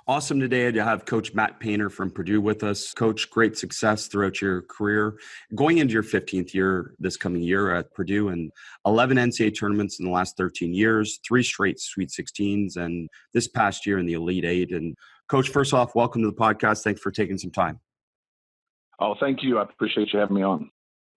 Awesome today to have Coach Matt Painter from Purdue with us. Coach, great success throughout your career. Going into your 15th year this coming year at Purdue, and 11 NCAA tournaments in the last 13 years, 3 straight Sweet 16s, and this past year in the Elite Eight. And Coach, first off, welcome to the podcast. Thanks for taking some time. Oh, thank you. I appreciate you having me on.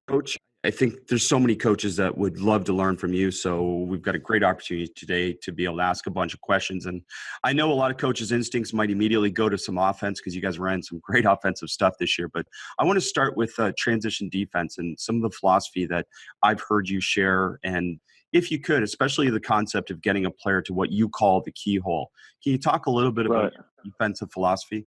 Coach, I think there's so many coaches that would love to learn from you. So we've got a great opportunity today to be able to ask a bunch of questions. And I know a lot of coaches' instincts might immediately go to some offense because you guys ran some great offensive stuff this year. But I want to start with transition defense and some of the philosophy that I've heard you share. And if you could, especially the concept of getting a player to what you call the keyhole. Can you talk a little bit about your defensive philosophy?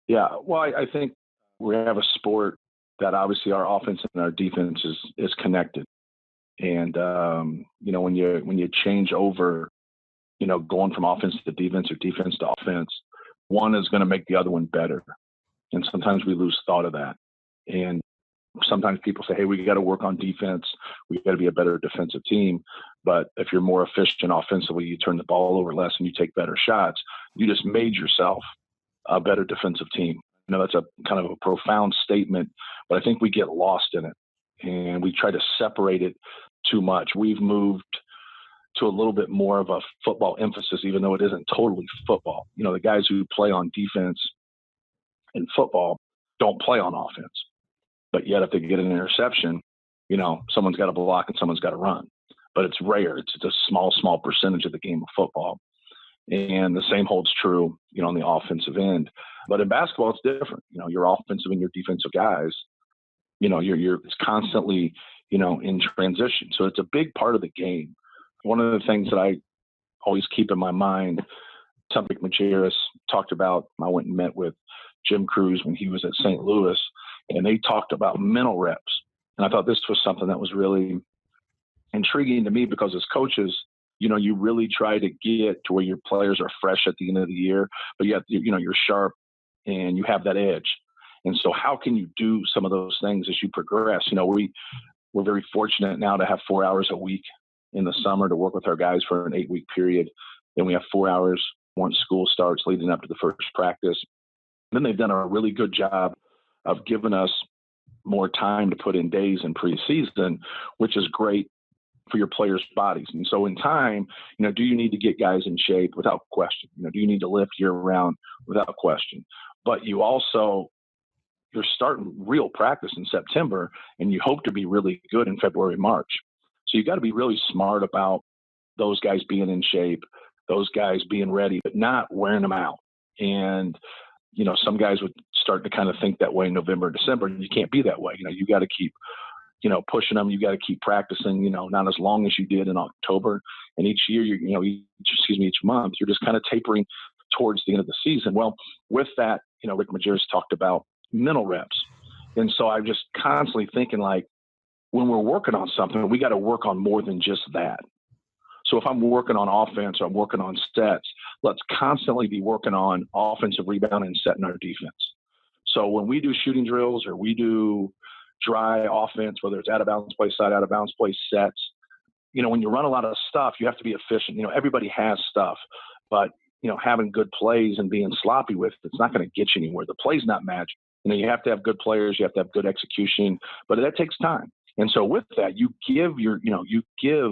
Yeah, well, I think we have a sport that obviously our offense and our defense is connected. And, when you change over, going from offense to defense or defense to offense, one is going to make the other one better. And sometimes we lose thought of that. And sometimes people say, hey, we got to work on defense. We got to be a better defensive team. But if you're more efficient offensively, you turn the ball over less and you take better shots, you just made yourself a better defensive team. That's a kind of a profound statement, but I think we get lost in it and we try to separate it too much. We've moved to a little bit more of a football emphasis, even though it isn't totally football. The guys who play on defense in football don't play on offense, but yet if they get an interception, someone's got to block and someone's got to run, but it's rare. It's a small percentage of the game of football. And the same holds true, on the offensive end. But in basketball, it's different. Your offensive and your defensive guys, it's constantly, in transition. So it's a big part of the game. One of the things that I always keep in my mind, something Majerus talked about, I went and met with Jim Cruz when he was at St. Louis, and they talked about mental reps. And I thought this was something that was really intriguing to me because as coaches, you really try to get to where your players are fresh at the end of the year, but yet, you're sharp and you have that edge. And so how can you do some of those things as you progress? We're very fortunate now to have 4 hours a week in the summer to work with our guys for an 8-week period. Then we have 4 hours once school starts leading up to the first practice. Then they've done a really good job of giving us more time to put in days in preseason, which is great for your players' bodies. And so in time, do you need to get guys in shape? Without question. Do you need to lift year round? Without question. But you're starting real practice in September and you hope to be really good in February, March. So you got to be really smart about those guys being in shape, those guys being ready, but not wearing them out. And, some guys would start to kind of think that way in November, December, and you can't be that way. You got to keep pushing them. You got to keep practicing, not as long as you did in October. And each year, each month, you're just kind of tapering towards the end of the season. Well, with that, Rick Majerus talked about mental reps. And so I'm just constantly thinking when we're working on something, we got to work on more than just that. So if I'm working on offense or I'm working on sets, let's constantly be working on offensive rebound and setting our defense. So when we do shooting drills or we do dry offense, whether it's out of bounds play, side out of bounds play, sets, when you run a lot of stuff, you have to be efficient. Everybody has stuff, but having good plays and being sloppy with it's not going to get you anywhere. The play's not magic. You have to have good players, you have to have good execution, but that takes time. And so with that, you give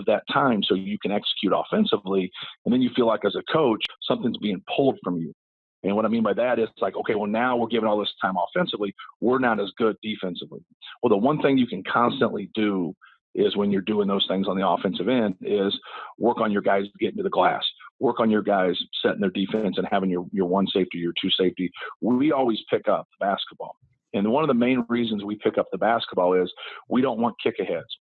that time so you can execute offensively, and then you feel like as a coach, something's being pulled from you. And what I mean by that is okay, well, now we're giving all this time offensively. We're not as good defensively. Well, the one thing you can constantly do is when you're doing those things on the offensive end is work on your guys getting to the glass, work on your guys setting their defense and having your one safety, your two safety. We always pick up the basketball. And one of the main reasons we pick up the basketball is we don't want kick aheads.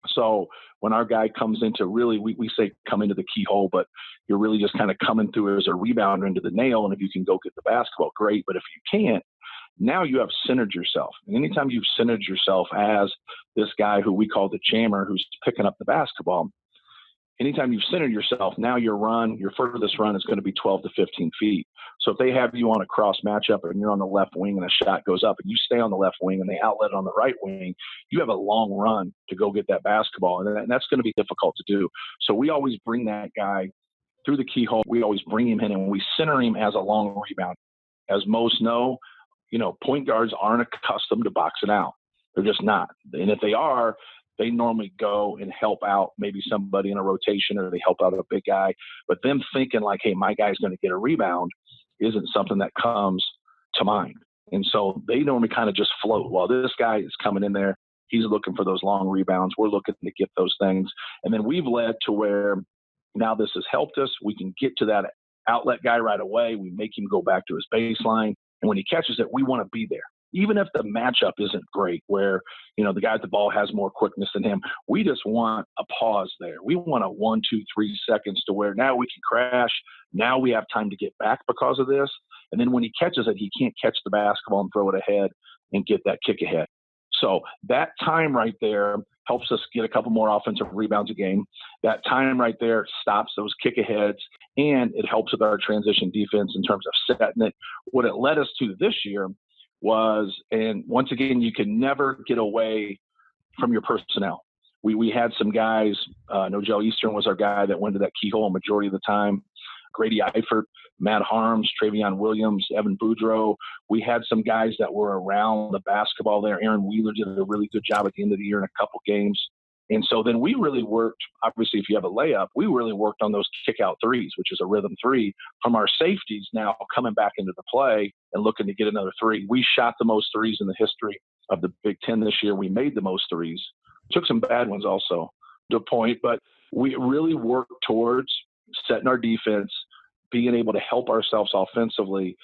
So when our guy comes into we say come into the keyhole, but you're really just kind of coming through as a rebounder into the nail. And if you can go get the basketball, great. But if you can't, now you have centered yourself. And anytime you've centered yourself as this guy who we call the jammer who's picking up the basketball, anytime you've centered yourself, now your furthest run is going to be 12 to 15 feet. So if they have you on a cross matchup and you're on the left wing and a shot goes up and you stay on the left wing and they outlet on the right wing, you have a long run to go get that basketball. And that's going to be difficult to do. So we always bring that guy through the keyhole. We always bring him in and we center him as a long rebound. As most know, point guards aren't accustomed to boxing out. They're just not. And if they are, they normally go and help out maybe somebody in a rotation, or they help out a big guy. But them thinking like, hey, my guy's going to get a rebound isn't something that comes to mind. And so they normally kind of just float. While this guy is coming in there, he's looking for those long rebounds. We're looking to get those things. And then we've led to where now this has helped us. We can get to that outlet guy right away. We make him go back to his baseline. And when he catches it, we want to be there. Even if the matchup isn't great, where, the guy at the ball has more quickness than him, we just want a pause there. We want a 1, 2, 3 seconds to where now we can crash. Now we have time to get back because of this. And then when he catches it, he can't catch the basketball and throw it ahead and get that kick ahead. So that time right there helps us get a couple more offensive rebounds a game. That time right there stops those kick aheads, and it helps with our transition defense in terms of setting it. What it led us to this year was, and once again, you can never get away from your personnel. We had some guys, Nogel Eastern was our guy that went to that keyhole a majority of the time. Grady Eifert, Matt Harms, Travion Williams, Evan Boudreau. We had some guys that were around the basketball there. Aaron Wheeler did a really good job at the end of the year in a couple games. And so then we really worked, obviously, if you have a layup, we really worked on those kick-out threes, which is a rhythm three, from our safeties now coming back into the play and looking to get another three. We shot the most threes in the history of the Big Ten this year. We made the most threes. Took some bad ones also to a point, but we really worked towards setting our defense, being able to help ourselves offensively,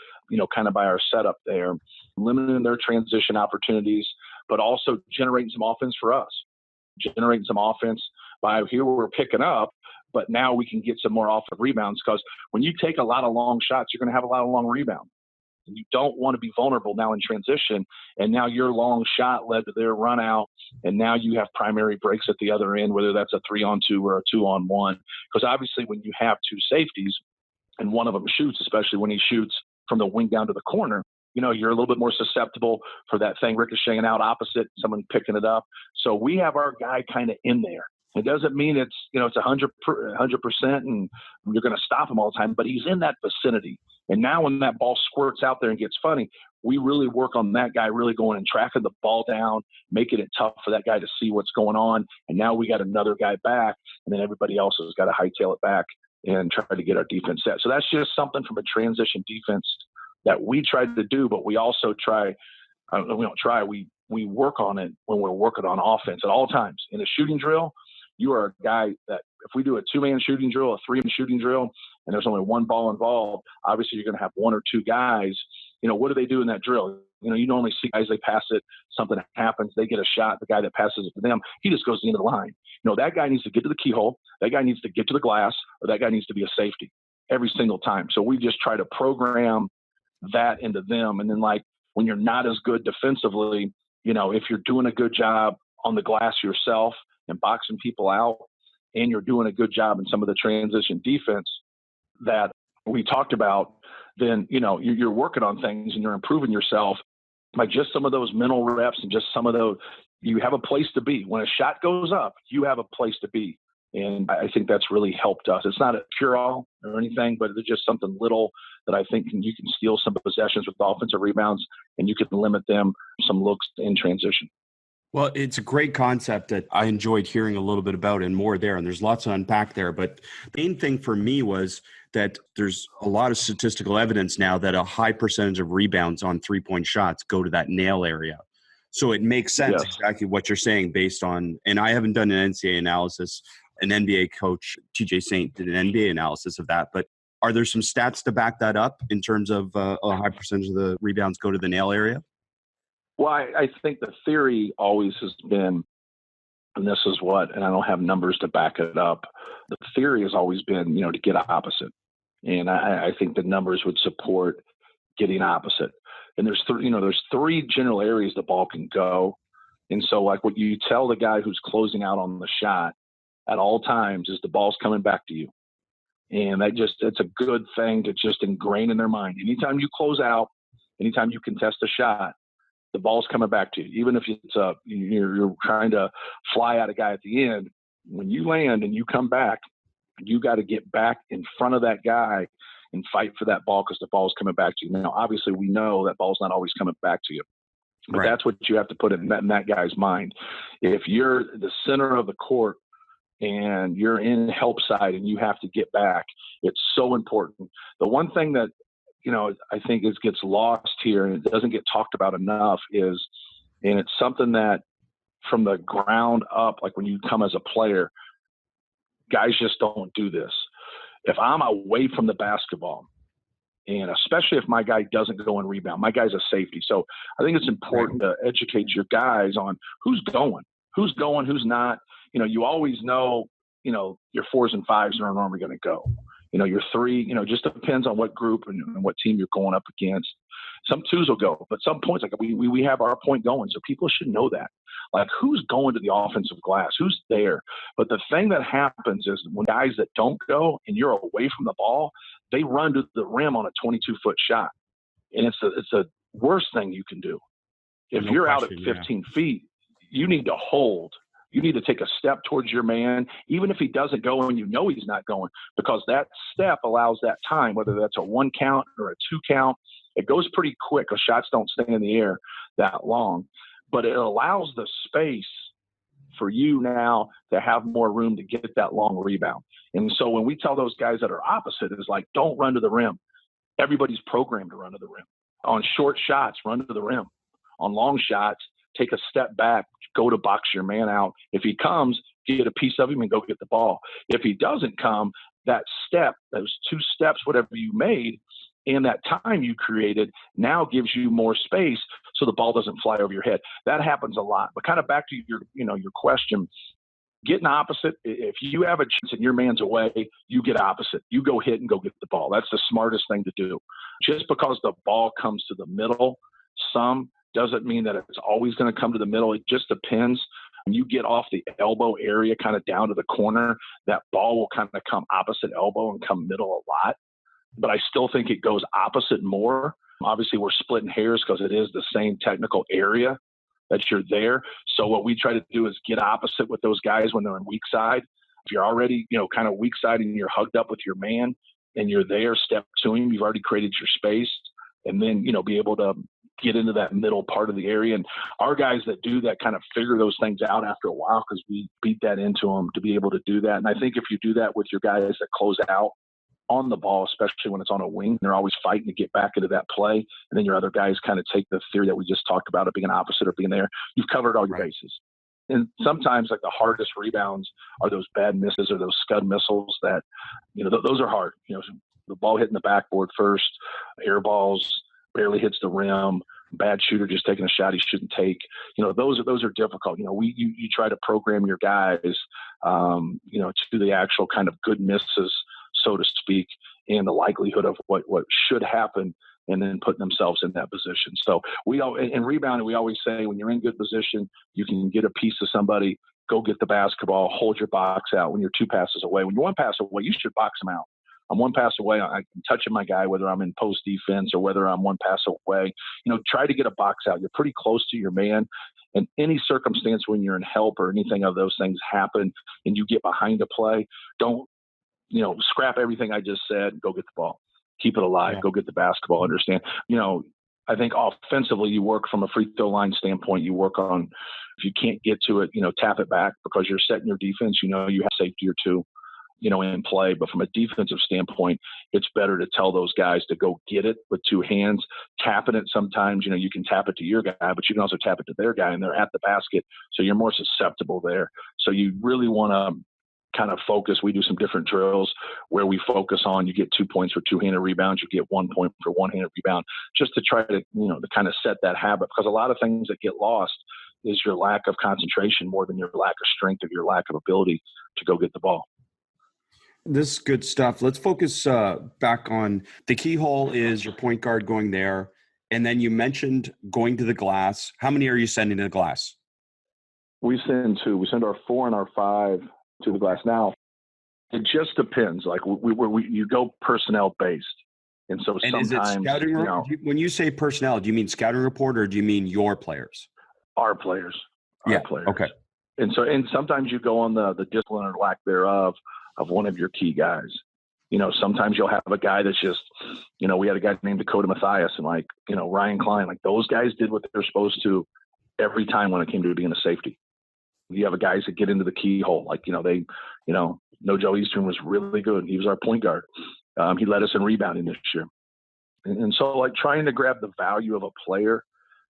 kind of by our setup there, limiting their transition opportunities, but also generating some offense for us. Generating some offense by here we're picking up, but now we can get some more offensive rebounds, because when you take a lot of long shots, you're going to have a lot of long rebounds. And you don't want to be vulnerable now in transition, and now your long shot led to their run out, and now you have primary breaks at the other end, whether that's a 3-on-2 or a 2-on-1. Because obviously when you have two safeties and one of them shoots, especially when he shoots from the wing down to the corner, you're a little bit more susceptible for that thing ricocheting out opposite, someone picking it up. So we have our guy kind of in there. It doesn't mean it's 100% and you're going to stop him all the time, but he's in that vicinity. And now when that ball squirts out there and gets funny, we really work on that guy really going and tracking the ball down, making it tough for that guy to see what's going on. And now we got another guy back, and then everybody else has got to hightail it back and try to get our defense set. So that's just something from a transition defense that we tried to do, but we also we work on it when we're working on offense at all times. In a shooting drill, you are a guy that if we do a 2-man shooting drill, a 3-man shooting drill, and there's only one ball involved, obviously you're going to have 1 or 2 guys. What do they do in that drill? You normally see guys, they pass it, something happens, they get a shot, the guy that passes it to them, he just goes to the end of the line. That guy needs to get to the keyhole, that guy needs to get to the glass, or that guy needs to be a safety every single time. So we just try to program that into them. And then when you're not as good defensively, if you're doing a good job on the glass yourself and boxing people out, and you're doing a good job in some of the transition defense that we talked about, then, you're working on things and you're improving yourself by just some of those mental reps and just some of those, you have a place to be. When a shot goes up, you have a place to be. And I think that's really helped us. It's not a cure-all or anything, but it's just something little that I think you can steal some possessions with offensive rebounds, and you can limit them some looks in transition. Well, it's a great concept that I enjoyed hearing a little bit about and more there, and there's lots to unpack there. But the main thing for me was that there's a lot of statistical evidence now that a high percentage of rebounds on three-point shots go to that nail area. So it makes sense exactly what you're saying based on, and I haven't done an NCAA analysis. An NBA coach, TJ Saint, did an NBA analysis of that. But are there some stats to back that up in terms of a high percentage of the rebounds go to the nail area? Well, I think the theory always has been, and this is and I don't have numbers to back it up, the theory has always been, to get opposite. And I think the numbers would support getting opposite. And there's 3 general areas the ball can go. And so what you tell the guy who's closing out on the shot at all times is the ball's coming back to you. And it's a good thing to just ingrain in their mind. Anytime you close out, anytime you contest a shot, the ball's coming back to you. Even if you're trying to fly at a guy at the end, when you land and you come back, You got to get back in front of that guy and fight for that ball because the ball's coming back to you. Now, obviously, we know that ball's not always coming back to you, but Right. that's what you have to put in that guy's mind. If you're the center of the court and you're in help side and you have to get back, it's so important. The one thing that, I think gets lost here and it doesn't get talked about enough and it's something that from the ground up, like when you come as a player, guys just don't do this. If I'm away from the basketball, and especially if my guy doesn't go and rebound, my guy's a safety. So I think it's important to educate your guys on who's going, who's not. You always know, your 4s and 5s are normally going to go. Your 3, just depends on what group and what team you're going up against. Some 2s will go, but some points, like we have our point going. So people should know that. Like who's going to the offensive glass, who's there. But the thing that happens is when guys that don't go and you're away from the ball, they run to the rim on a 22-foot shot. And it's the worst thing you can do. If you're out at 15 feet, you need to hold. You need to take a step towards your man, even if he doesn't go and he's not going, because that step allows that time, whether that's a 1 count or a 2 count. It goes pretty quick because shots don't stay in the air that long. But it allows the space for you now to have more room to get that long rebound. And so when we tell those guys that are opposite, it's like, don't run to the rim. Everybody's programmed to run to the rim. On short shots, run to the rim. On long shots, take a step back, go to box your man out. If he comes, get a piece of him and go get the ball. If he doesn't come, that step, those 2 steps, whatever you made, and that time you created now gives you more space so the ball doesn't fly over your head. That happens a lot. But kind of back to your question, getting opposite. If you have a chance and your man's away, you get opposite. You go hit and go get the ball. That's the smartest thing to do. Just because the ball comes to the middle, doesn't mean that it's always going to come to the middle. It just depends. When you get off the elbow area, kind of down to the corner, that ball will kind of come opposite elbow and come middle a lot. But I still think it goes opposite more. Obviously, we're splitting hairs because it is the same technical area that you're there. So what we try to do is get opposite with those guys when they're on weak side. If you're already, kind of weak side and you're hugged up with your man and you're there, step to him, you've already created your space, and then, be able to get into that middle part of the area. And our guys that do that kind of figure those things out after a while because we beat that into them to be able to do that. And I think if you do that with your guys that close out on the ball, especially when it's on a wing, they're always fighting to get back into that play. And then your other guys kind of take the theory that we just talked about of being opposite or being there. You've covered all your bases. And sometimes like the hardest rebounds are those bad misses or those scud missiles that, those are hard. The ball hitting the backboard first, air balls, barely hits the rim, bad shooter just taking a shot he shouldn't take. Those are difficult. You try to program your guys, to the actual kind of good misses, so to speak, and the likelihood of what should happen, and then putting themselves in that position. So in rebounding, we always say when you're in good position, you can get a piece of somebody, go get the basketball, hold your box out. When you're 2 passes away, when you're 1 pass away, you should box them out. I'm 1 pass away. I'm touching my guy, whether I'm in post defense or whether I'm 1 pass away. Try to get a box out. You're pretty close to your man. In any circumstance when you're in help or anything of those things happen and you get behind a play, don't, scrap everything I just said and go get the ball. Keep it alive. Yeah. Go get the basketball. Understand, I think offensively you work from a free throw line standpoint. You work on, if you can't get to it, tap it back because you're setting your defense. You have safety or 2. In play. But from a defensive standpoint, it's better to tell those guys to go get it with 2 hands. Tapping it sometimes, you can tap it to your guy, but you can also tap it to their guy, and they're at the basket. So you're more susceptible there. So you really want to kind of focus. We do some different drills where we focus on, you get 2 points for 2-handed rebounds, you get 1 point for 1-handed rebound, just to try to, to kind of set that habit, because a lot of things that get lost is your lack of concentration more than your lack of strength or your lack of ability to go get the ball. This is good stuff. Let's focus back on the keyhole is your point guard going there. And then you mentioned going to the glass. How many are you sending to the glass? We send 2. We send our 4 and our 5 to the glass. Now, it just depends. Like you go personnel based. And so sometimes, is it scouting, when you say personnel, do you mean scouting report or do you mean your players? Our players. Players. Okay. And sometimes you go on the discipline or lack thereof of one of your key guys. Sometimes you'll have a guy that's just, we had a guy named Dakota Mathias and Ryan Klein, those guys did what they're supposed to every time when it came to being a safety. You have guys that get into the keyhole, No Joe Eastern was really good. He was our point guard. He led us in rebounding this year. And so trying to grab the value of a player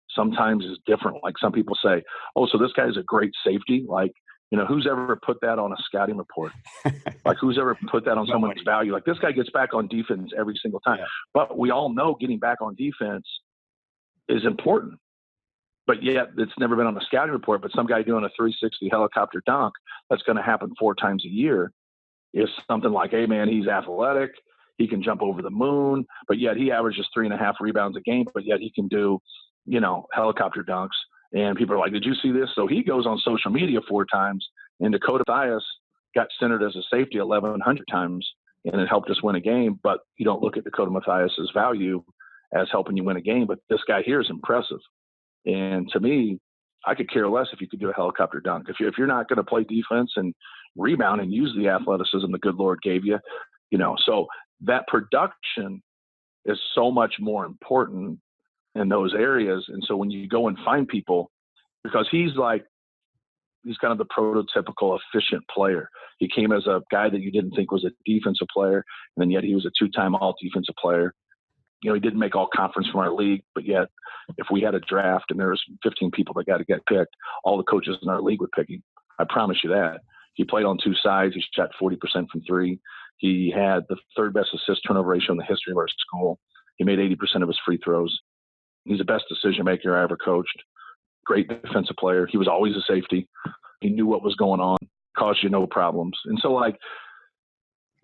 sometimes is different. Some people say, oh, so this guy is a great safety. Who's ever put that on a scouting report? Who's ever put that on someone's value? This guy gets back on defense every single time. Yeah. But we all know getting back on defense is important. But yet it's never been on a scouting report. But some guy doing a 360 helicopter dunk that's going to happen 4 times a year is something like, hey, man, he's athletic. He can jump over the moon. But yet he averages 3.5 rebounds a game. But yet he can do, helicopter dunks. And people are like, did you see this? So he goes on social media 4 times, and Dakota Mathias got centered as a safety 1,100 times, and it helped us win a game. But you don't look at Dakota Mathias's value as helping you win a game. But this guy here is impressive. And to me, I could care less if you could do a helicopter dunk. If you're not going to play defense and rebound and use the athleticism the good Lord gave you, So that production is so much more important in those areas. And so when you go and find people, because he's kind of the prototypical efficient player. He came as a guy that you didn't think was a defensive player, and then yet he was a 2-time all defensive player. He didn't make all conference from our league, but yet if we had a draft and there was 15 people that got to get picked, all the coaches in our league would pick him. I promise you that. He played on 2 sides. He shot 40% from 3. He had the 3rd best assist turnover ratio in the history of our school. He made 80% of his free throws. He's the best decision maker I ever coached. Great defensive player. He was always a safety. He knew what was going on, caused you no problems. And so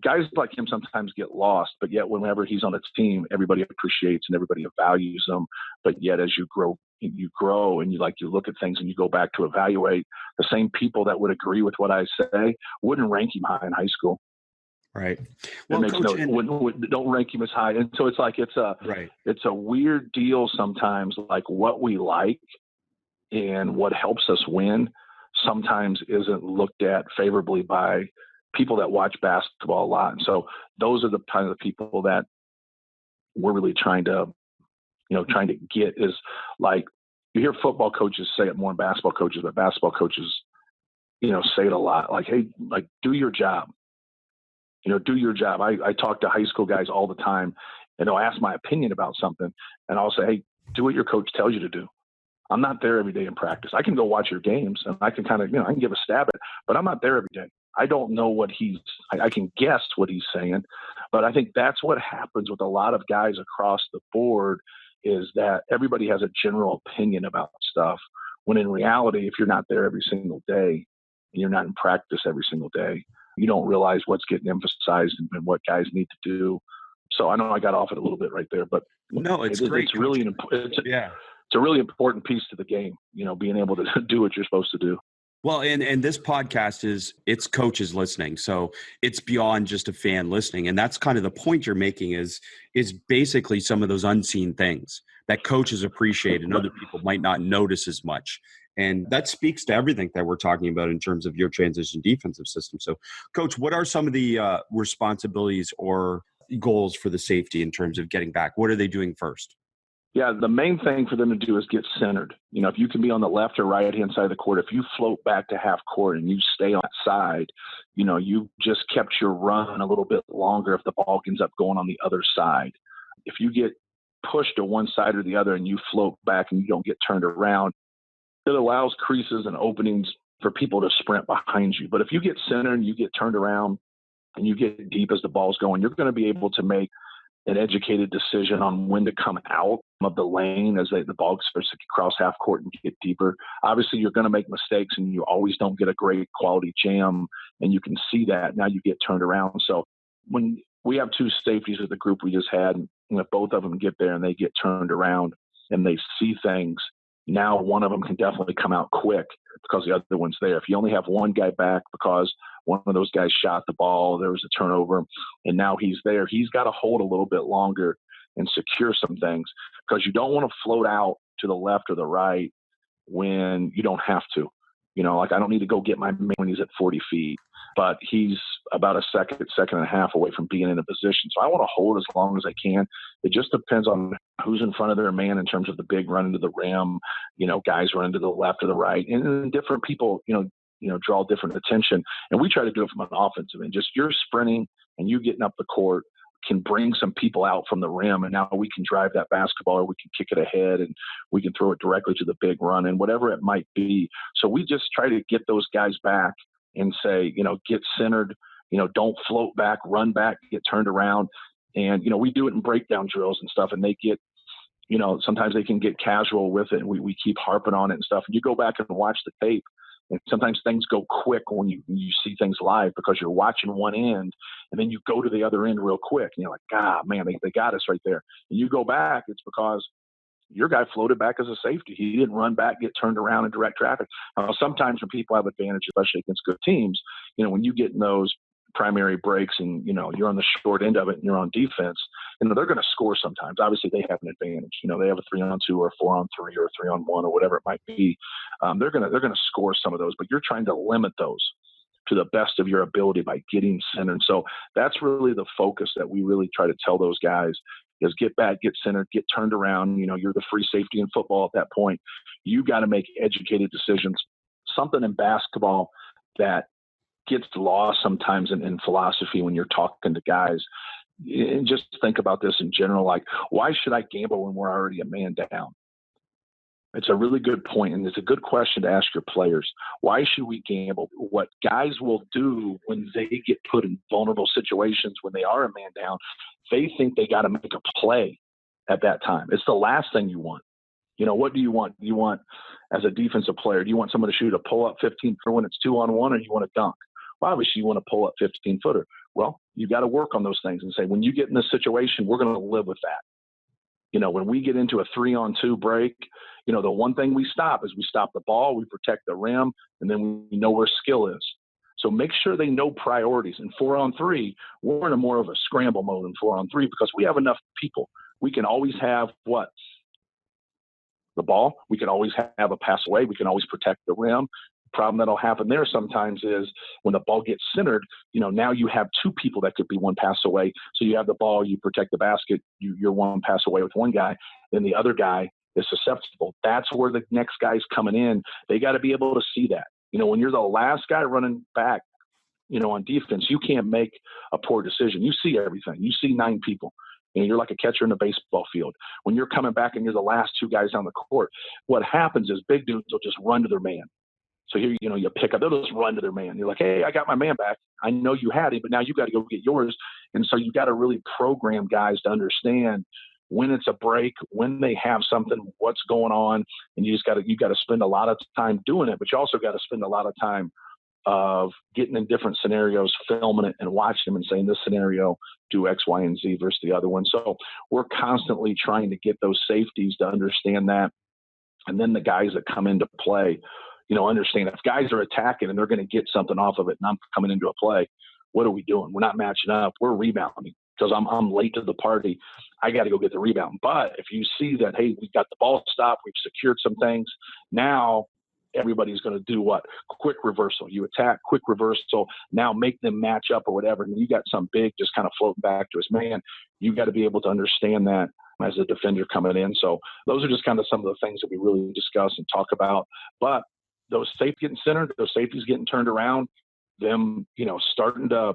guys like him sometimes get lost, but yet whenever he's on its team, everybody appreciates and everybody values him. But yet as you grow and you look at things and you go back to evaluate, the same people that would agree with what I say wouldn't rank him high in high school. Right. Well, don't rank him as high. And so it's a weird deal sometimes, what we like and what helps us win sometimes isn't looked at favorably by people that watch basketball a lot. And so those are the kind of the people that we're really trying to get is you hear football coaches say it more than basketball coaches, but basketball coaches, say it a lot. Hey, do your job. Do your job. I talk to high school guys all the time, and they'll ask my opinion about something, and I'll say, hey, do what your coach tells you to do. I'm not there every day in practice. I can go watch your games, and I can kind of, I can give a stab at it, but I'm not there every day. I don't know what I can guess what he's saying, but I think that's what happens with a lot of guys across the board is that everybody has a general opinion about stuff, when in reality, if you're not there every single day and you're not in practice every single day, you don't realize what's getting emphasized and what guys need to do. So I know I got off it a little bit right there, but no, it's great. It's really it's a really important piece to the game, being able to do what you're supposed to do. Well, and this podcast it's coaches listening. So it's beyond just a fan listening. And that's kind of the point you're making is basically some of those unseen things that coaches appreciate and other people might not notice as much. And that speaks to everything that we're talking about in terms of your transition defensive system. So, Coach, what are some of the responsibilities or goals for the safety in terms of getting back? What are they doing first? Yeah, the main thing for them to do is get centered. If you can be on the left or right-hand side of the court, if you float back to half court and you stay on that side, you just kept your run a little bit longer if the ball ends up going on the other side. If you get pushed to one side or the other and you float back and you don't get turned around, it allows creases and openings for people to sprint behind you. But if you get centered and you get turned around and you get deep as the ball's going, you're going to be able to make an educated decision on when to come out of the lane as the ball starts to cross half court and get deeper. Obviously, you're going to make mistakes and you always don't get a great quality jam, and you can see that. Now you get turned around. So when we have 2 safeties of the group we just had, and if both of them get there and they get turned around and they see things, now one of them can definitely come out quick because the other one's there. If you only have one guy back because one of those guys shot the ball, there was a turnover, and now he's there, he's got to hold a little bit longer and secure some things because you don't want to float out to the left or the right when you don't have to. I don't need to go get my man when he's at 40 feet. but he's about a second and a half away from being in a position. So I want to hold as long as I can. It just depends on who's in front of their man in terms of the big run into the rim, guys run to the left or the right, and different people, draw different attention. And we try to do it from an offensive end. Just you're sprinting and you getting up the court can bring some people out from the rim, and now we can drive that basketball, or we can kick it ahead, and we can throw it directly to the big run, and whatever it might be. So we just try to get those guys back and say, get centered, don't float back, run back, get turned around. And, we do it in breakdown drills and stuff, and they get, sometimes they can get casual with it, and we keep harping on it and stuff. And you go back and watch the tape, and sometimes things go quick when you see things live, because you're watching one end and then you go to the other end real quick. And you're like, God, man, they got us right there. And you go back, it's because your guy floated back as a safety. He didn't run back, get turned around and direct traffic. Sometimes when people have advantage, especially against good teams, when you get in those primary breaks and, you're on the short end of it and you're on defense, they're going to score sometimes. Obviously they have an advantage. They have a 3-on-2 or a 4-on-3 or a 3-on-1 or whatever it might be. They're going to score some of those, but you're trying to limit those to the best of your ability by getting centered. So that's really the focus that we really try to tell those guys is get back, get centered, get turned around. You're the free safety in football at that point. You got to make educated decisions. Something in basketball that gets lost sometimes in philosophy when you're talking to guys. And just think about this in general, like, why should I gamble when we're already a man down? It's a really good point, and it's a good question to ask your players. Why should we gamble? What guys will do when they get put in vulnerable situations, when they are a man down, they think they got to make a play at that time. It's the last thing you want. What do you want? Do you want, as a defensive player, do you want someone to shoot a pull-up 15-footer when it's 2-on-1, or do you want to dunk? Well, obviously, you want to pull up 15-footer. Well, you got to work on those things and say, when you get in this situation, we're going to live with that. When we get into a 3-on-2 break, the one thing we stop is we stop the ball, we protect the rim, and then we know where skill is. So make sure they know priorities. In 4-on-3, we're in a more of a scramble mode in 4-on-3 because we have enough people. We can always have what? The ball. We can always have a pass away. We can always protect the rim. Problem that'll happen there sometimes is when the ball gets centered, now you have two people that could be one pass away. So you have the ball, you protect the basket, you're one pass away with one guy, then the other guy is susceptible. That's where the next guy's coming in. They got to be able to see that. When you're the last guy running back, on defense, you can't make a poor decision. You see everything. You see 9 people. You're like a catcher in a baseball field. When you're coming back and you're the last 2 guys on the court, what happens is big dudes will just run to their man. So here, you pick up, they'll just run to their man. You're like, hey, I got my man back. I know you had him, but now you got to go get yours. And so you got to really program guys to understand when it's a break, when they have something, what's going on. And you got to spend a lot of time doing it, but you also got to spend a lot of time of getting in different scenarios, filming it and watching them and saying this scenario, do X, Y, and Z versus the other one. So we're constantly trying to get those safeties to understand that. And then the guys that come into play, understand if guys are attacking and they're going to get something off of it and I'm coming into a play, what are we doing? We're not matching up. We're rebounding because I'm late to the party. I got to go get the rebound. But if you see that, hey, we've got the ball stopped, we've secured some things, now everybody's going to do what? Quick reversal. You attack, quick reversal, now make them match up or whatever. And you got some big just kind of floating back to his man. You got to be able to understand that as a defender coming in. So those are just kind of some of the things that we really discuss and talk about. But those safeties getting centered, those safeties getting turned around, them, starting to,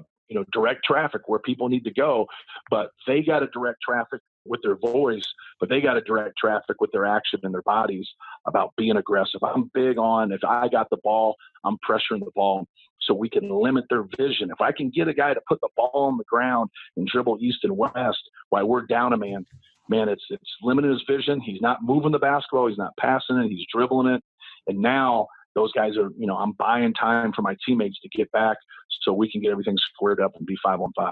direct traffic where people need to go, but they got to direct traffic with their voice, but they got to direct traffic with their action and their bodies about being aggressive. I'm big on, if I got the ball, I'm pressuring the ball so we can limit their vision. If I can get a guy to put the ball on the ground and dribble east and west while we're down a man, it's limiting his vision. He's not moving the basketball. He's not passing it. He's dribbling it. And now those guys are, I'm buying time for my teammates to get back so we can get everything squared up and be 5-on-5.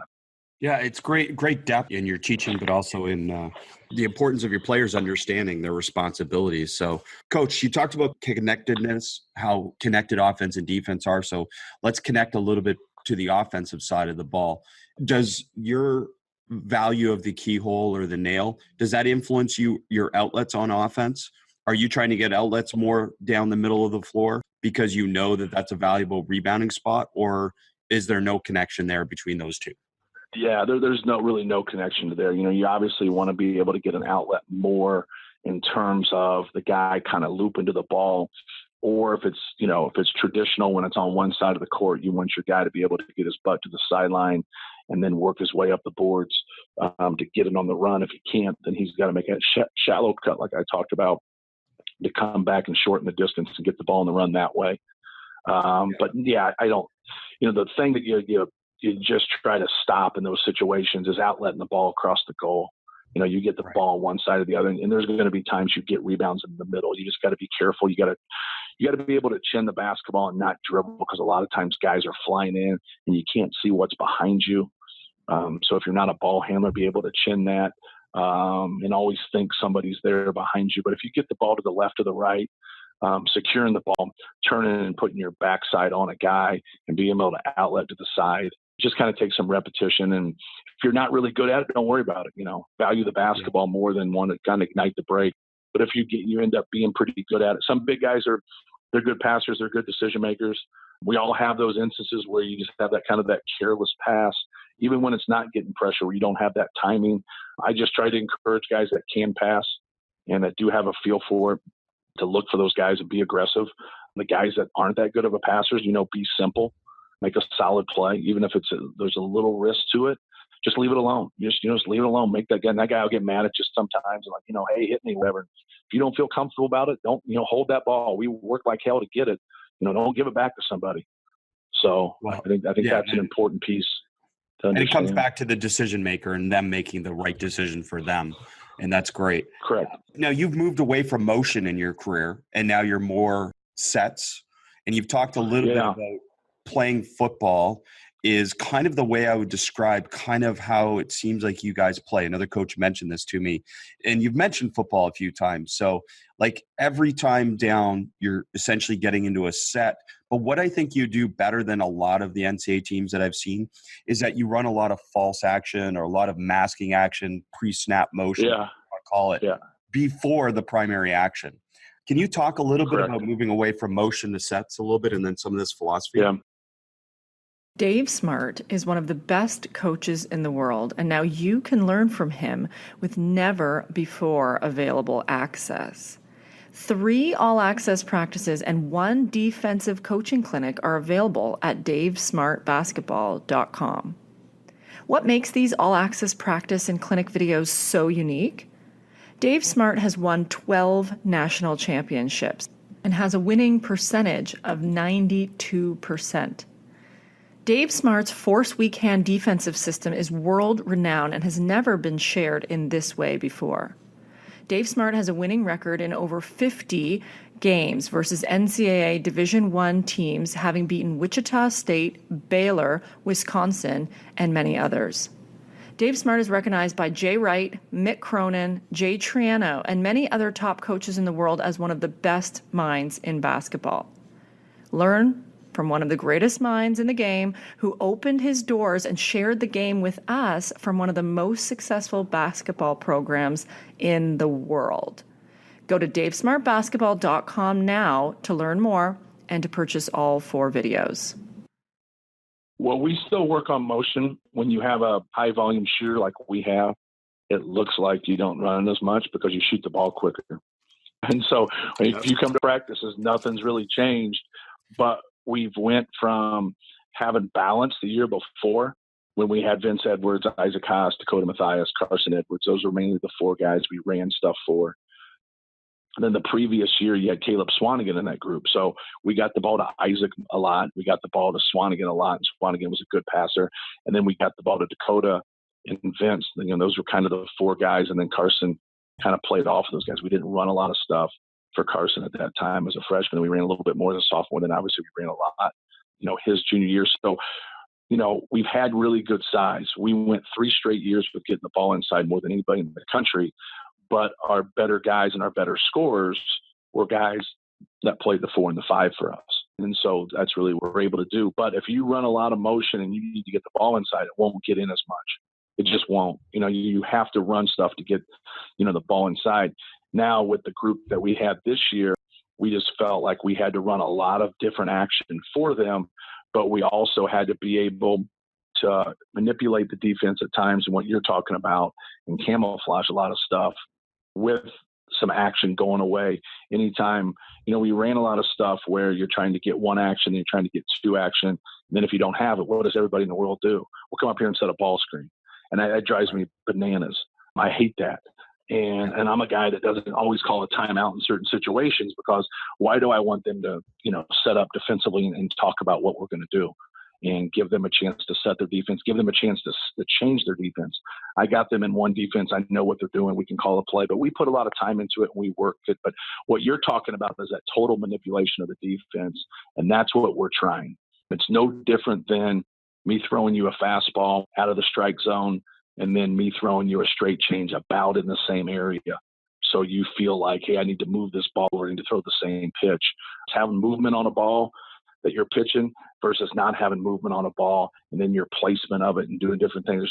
Yeah, it's great depth in your teaching, but also in the importance of your players understanding their responsibilities. So, Coach, you talked about connectedness, how connected offense and defense are. So let's connect a little bit to the offensive side of the ball. Does your value of the keyhole or the nail, does that influence your outlets on offense? Are you trying to get outlets more down the middle of the floor because you know that that's a valuable rebounding spot? Or is there no connection there between those two? Yeah, there's really no connection to there. You obviously want to be able to get an outlet more in terms of the guy kind of looping to the ball, or if it's traditional when it's on one side of the court, you want your guy to be able to get his butt to the sideline and then work his way up the boards to get it on the run. If he can't, then he's got to make a shallow cut, like I talked about, to come back and shorten the distance and get the ball on the run that way. But yeah, I don't. The thing that you just try to stop in those situations is outletting the ball across the goal. You get the ball on one side or the other, and there's going to be times you get rebounds in the middle. You just got to be careful. You got to be able to chin the basketball and not dribble, because a lot of times guys are flying in and you can't see what's behind you. So if you're not a ball handler, be able to chin that and always think somebody's there behind you. But if you get the ball to the left or the right, securing the ball, turning and putting your backside on a guy and being able to outlet to the side, just kind of take some repetition. And if you're not really good at it, don't worry about it. Value the basketball more than want to kind of ignite the break. But if you end up being pretty good at it. Some big guys they're good passers, they're good decision makers. We all have those instances where you just have that careless pass, even when it's not getting pressure, where you don't have that timing. I just try to encourage guys that can pass and that do have a feel for it, to look for those guys and be aggressive. The guys that aren't that good of a passers, be simple, make a solid play, even if there's a little risk to it. Just leave it alone. Just leave it alone. Make that guy will get mad at you sometimes, and hey, hit me, whatever. If you don't feel comfortable about it, don't hold that ball. We work like hell to get it. Don't give it back to somebody. So I think that's an important piece to understand. And it comes back to the decision maker and them making the right decision for them. And that's great. Correct. Now, you've moved away from motion in your career, and now you're more sets. And you've talked a little bit about playing football is kind of the way I would describe kind of how it seems like you guys play. Another coach mentioned this to me, and you've mentioned football a few times. So like every time down, you're essentially getting into a set. But what I think you do better than a lot of the NCAA teams that I've seen is that you run a lot of false action or a lot of masking action, pre-snap motion, I call it, before the primary action. Can you talk a little bit about moving away from motion to sets a little bit, and then some of this philosophy? Yeah. Dave Smart is one of the best coaches in the world, and now you can learn from him with never before available access. 3 all-access practices and 1 defensive coaching clinic are available at davesmartbasketball.com. What makes these all-access practice and clinic videos so unique? Dave Smart has won 12 national championships and has a winning percentage of 92%. Dave Smart's force weak hand defensive system is world-renowned and has never been shared in this way before. Dave Smart has a winning record in over 50 games versus NCAA Division I teams, having beaten Wichita State, Baylor, Wisconsin, and many others. Dave Smart is recognized by Jay Wright, Mick Cronin, Jay Triano, and many other top coaches in the world as one of the best minds in basketball. Learn from one of the greatest minds in the game who opened his doors and shared the game with us from one of the most successful basketball programs in the world. Go to davesmartbasketball.com now to learn more and to purchase all 4 videos. Well, we still work on motion. When you have a high volume shooter like we have, it looks like you don't run as much because you shoot the ball quicker. And so if you come to practices, nothing's really changed, but we've went from having balance the year before when we had Vince Edwards, Isaac Haas, Dakota Mathias, Carson Edwards. Those were mainly the 4 guys we ran stuff for. And then the previous year, you had Caleb Swanigan in that group. So we got the ball to Isaac a lot. We got the ball to Swanigan a lot. And Swanigan was a good passer. And then we got the ball to Dakota and Vince. Those were kind of the 4 guys. And then Carson kind of played off of those guys. We didn't run a lot of stuff for Carson at that time as a freshman. We ran a little bit more as a sophomore. Then obviously we ran a lot, his junior year. So, we've had really good size. We went 3 straight years with getting the ball inside more than anybody in the country, but our better guys and our better scorers were guys that played the 4 and the 5 for us. And so that's really what we're able to do. But if you run a lot of motion and you need to get the ball inside, it won't get in as much. It just won't. You have to run stuff to get, the ball inside. Now with the group that we had this year, we just felt like we had to run a lot of different action for them but we also had to be able to manipulate the defense at times and what you're talking about and camouflage a lot of stuff with some action going away. Anytime, we ran a lot of stuff where you're trying to get one action and you're trying to get two action. And then if you don't have it, what does everybody in the world do? We'll come up here and set a ball screen. And that drives me bananas. I hate that. And I'm a guy that doesn't always call a timeout in certain situations, because why do I want them to, set up defensively and talk about what we're going to do and give them a chance to set their defense, give them a chance to change their defense. I got them in one defense. I know what they're doing. We can call a play, but we put a lot of time into it and we worked it. But what you're talking about is that total manipulation of the defense. And that's what we're trying. It's no different than me throwing you a fastball out of the strike zone and then me throwing you a straight change about in the same area. So you feel like, hey, I need to move this ball. We're going to throw the same pitch. It's having movement on a ball that you're pitching versus not having movement on a ball, and then your placement of it and doing different things.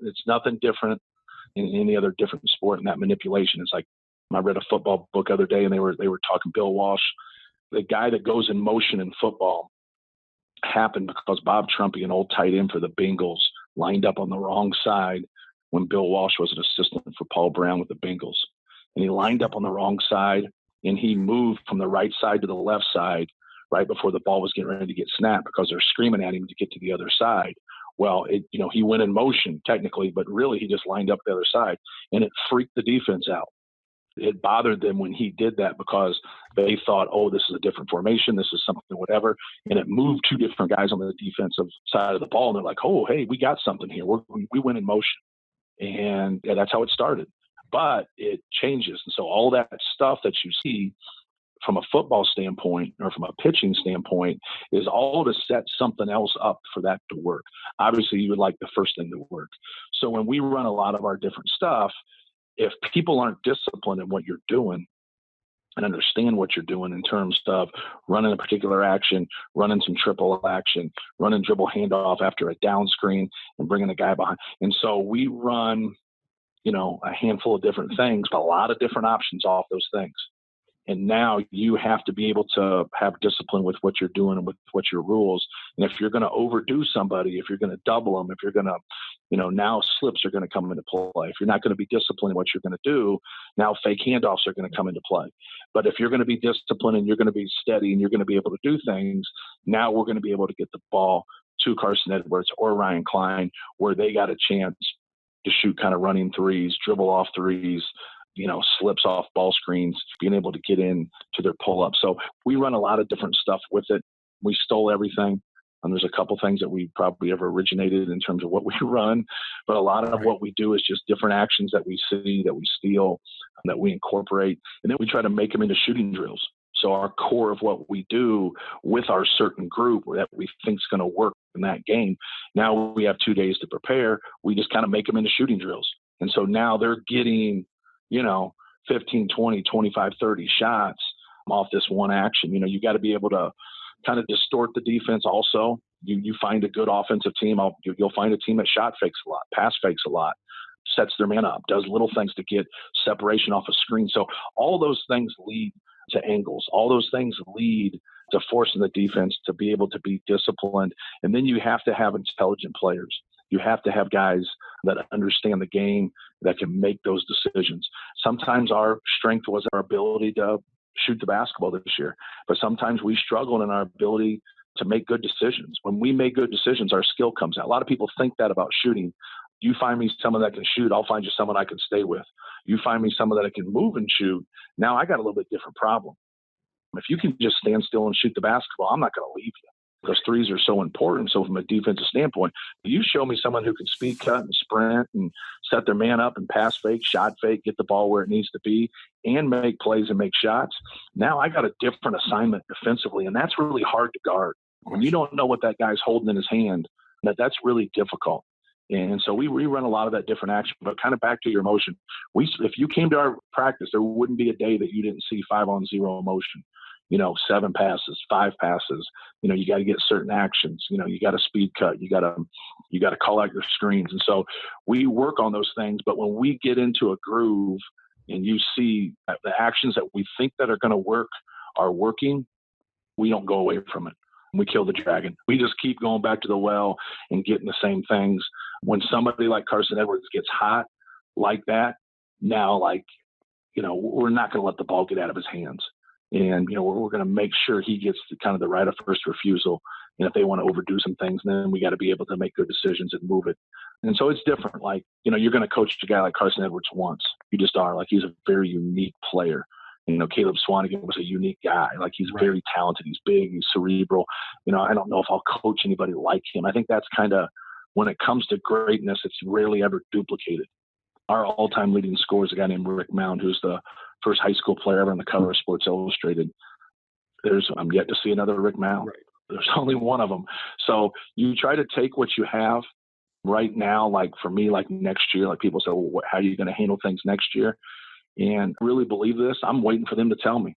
It's nothing different in any other different sport. And that manipulation is like, I read a football book the other day and they were talking Bill Walsh, the guy that goes in motion in football happened because Bob Trumpy, an old tight end for the Bengals, lined up on the wrong side when Bill Walsh was an assistant for Paul Brown with the Bengals. And he lined up on the wrong side and he moved from the right side to the left side right before the ball was getting ready to get snapped because they're screaming at him to get to the other side. Well, he went in motion technically, but really he just lined up the other side, and it freaked the defense out. It bothered them when he did that because they thought, oh, this is a different formation. This is something, whatever. And it moved two different guys on the defensive side of the ball. And they're like, oh, hey, we got something here. We went in motion. And that's how it started. But it changes. And so all that stuff that you see from a football standpoint or from a pitching standpoint is all to set something else up for that to work. Obviously, you would like the first thing to work. So when we run a lot of our different stuff, if people aren't disciplined in what you're doing and understand what you're doing in terms of running a particular action, running some triple action, running dribble handoff after a down screen and bringing a guy behind. And so we run, a handful of different things, but a lot of different options off those things. And now you have to be able to have discipline with what you're doing and with what your rules. And if you're going to overdo somebody, if you're going to double them, if you're going to, now slips are going to come into play. If you're not going to be disciplined in what you're going to do, now fake handoffs are going to come into play. But if you're going to be disciplined and you're going to be steady and you're going to be able to do things, now we're going to be able to get the ball to Carson Edwards or Ryan Klein where they got a chance to shoot kind of running threes, dribble off threes, slips off ball screens, being able to get in to their pull-up. So we run a lot of different stuff with it. We stole everything. And there's a couple things that we probably ever originated in terms of what we run. But a lot of what we do is just different actions that we see, that we steal, that we incorporate. And then we try to make them into shooting drills. So our core of what we do with our certain group that we think is going to work in that game, now we have 2 days to prepare. We just kind of make them into shooting drills. And so now they're getting 15, 20, 25, 30 shots off this one action. You got to be able to kind of distort the defense also. You find a good offensive team. You'll find a team that shot fakes a lot, pass fakes a lot, sets their man up, does little things to get separation off a screen. So all those things lead to angles. All those things lead to forcing the defense to be able to be disciplined. And then you have to have intelligent players. You have to have guys that understand the game, that can make those decisions. Sometimes our strength was our ability to shoot the basketball this year, but sometimes we struggled in our ability to make good decisions. When we make good decisions, our skill comes out. A lot of people think that about shooting. You find me someone that can shoot, I'll find you someone I can stay with. You find me someone that can move and shoot, now I got a little bit different problem. If you can just stand still and shoot the basketball, I'm not going to leave you. Because threes are so important. So from a defensive standpoint, you show me someone who can speed cut and sprint and set their man up and pass fake, shot fake, get the ball where it needs to be, and make plays and make shots. Now I got a different assignment defensively, and that's really hard to guard. When you don't know what that guy's holding in his hand, that's really difficult. And so we run a lot of that different action. But kind of back to your motion, if you came to our practice, there wouldn't be a day that you didn't see 5-on-0 motion. 7 passes, 5 passes, you got to get certain actions, you got to speed cut, you got to call out your screens. And so we work on those things, but when we get into a groove and you see the actions that we think that are going to work are working, we don't go away from it. we kill the dragon. We just keep going back to the well and getting the same things. When somebody like Carson Edwards gets hot like that, now, we're not going to let the ball get out of his hands. And, we're going to make sure he gets kind of the right of first refusal. And if they want to overdo some things, then we got to be able to make good decisions and move it. And so it's different. You're going to coach a guy like Carson Edwards once. You just are. He's a very unique player. Caleb Swanigan was a unique guy. He's very talented. He's big. He's cerebral. I don't know if I'll coach anybody like him. I think that's kind of, when it comes to greatness, it's rarely ever duplicated. Our all-time leading scorer is a guy named Rick Mound, who's the first high school player ever on the cover of Sports Illustrated. I'm yet to see another Rick Mound. Right. There's only one of them. So you try to take what you have right now, for me, next year, people say, well, how are you going to handle things next year? And really believe this, I'm waiting for them to tell me.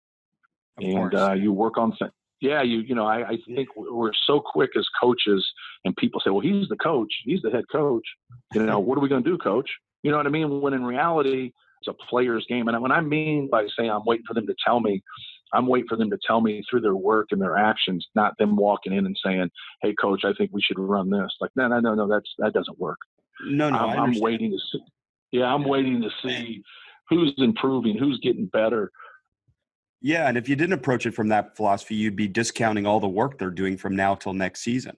You work on things. Yeah, I think we're so quick as coaches, and people say, well, he's the coach. He's the head coach. What are we going to do, coach? You know what I mean? When in reality, it's a player's game. And when I mean by saying I'm waiting for them to tell me, I'm waiting for them to tell me through their work and their actions, not them walking in and saying, hey, coach, I think we should run this. No, that doesn't work. No, I'm waiting to see. Yeah, I'm waiting to see who's improving, who's getting better. Yeah, and if you didn't approach it from that philosophy, you'd be discounting all the work they're doing from now till next season.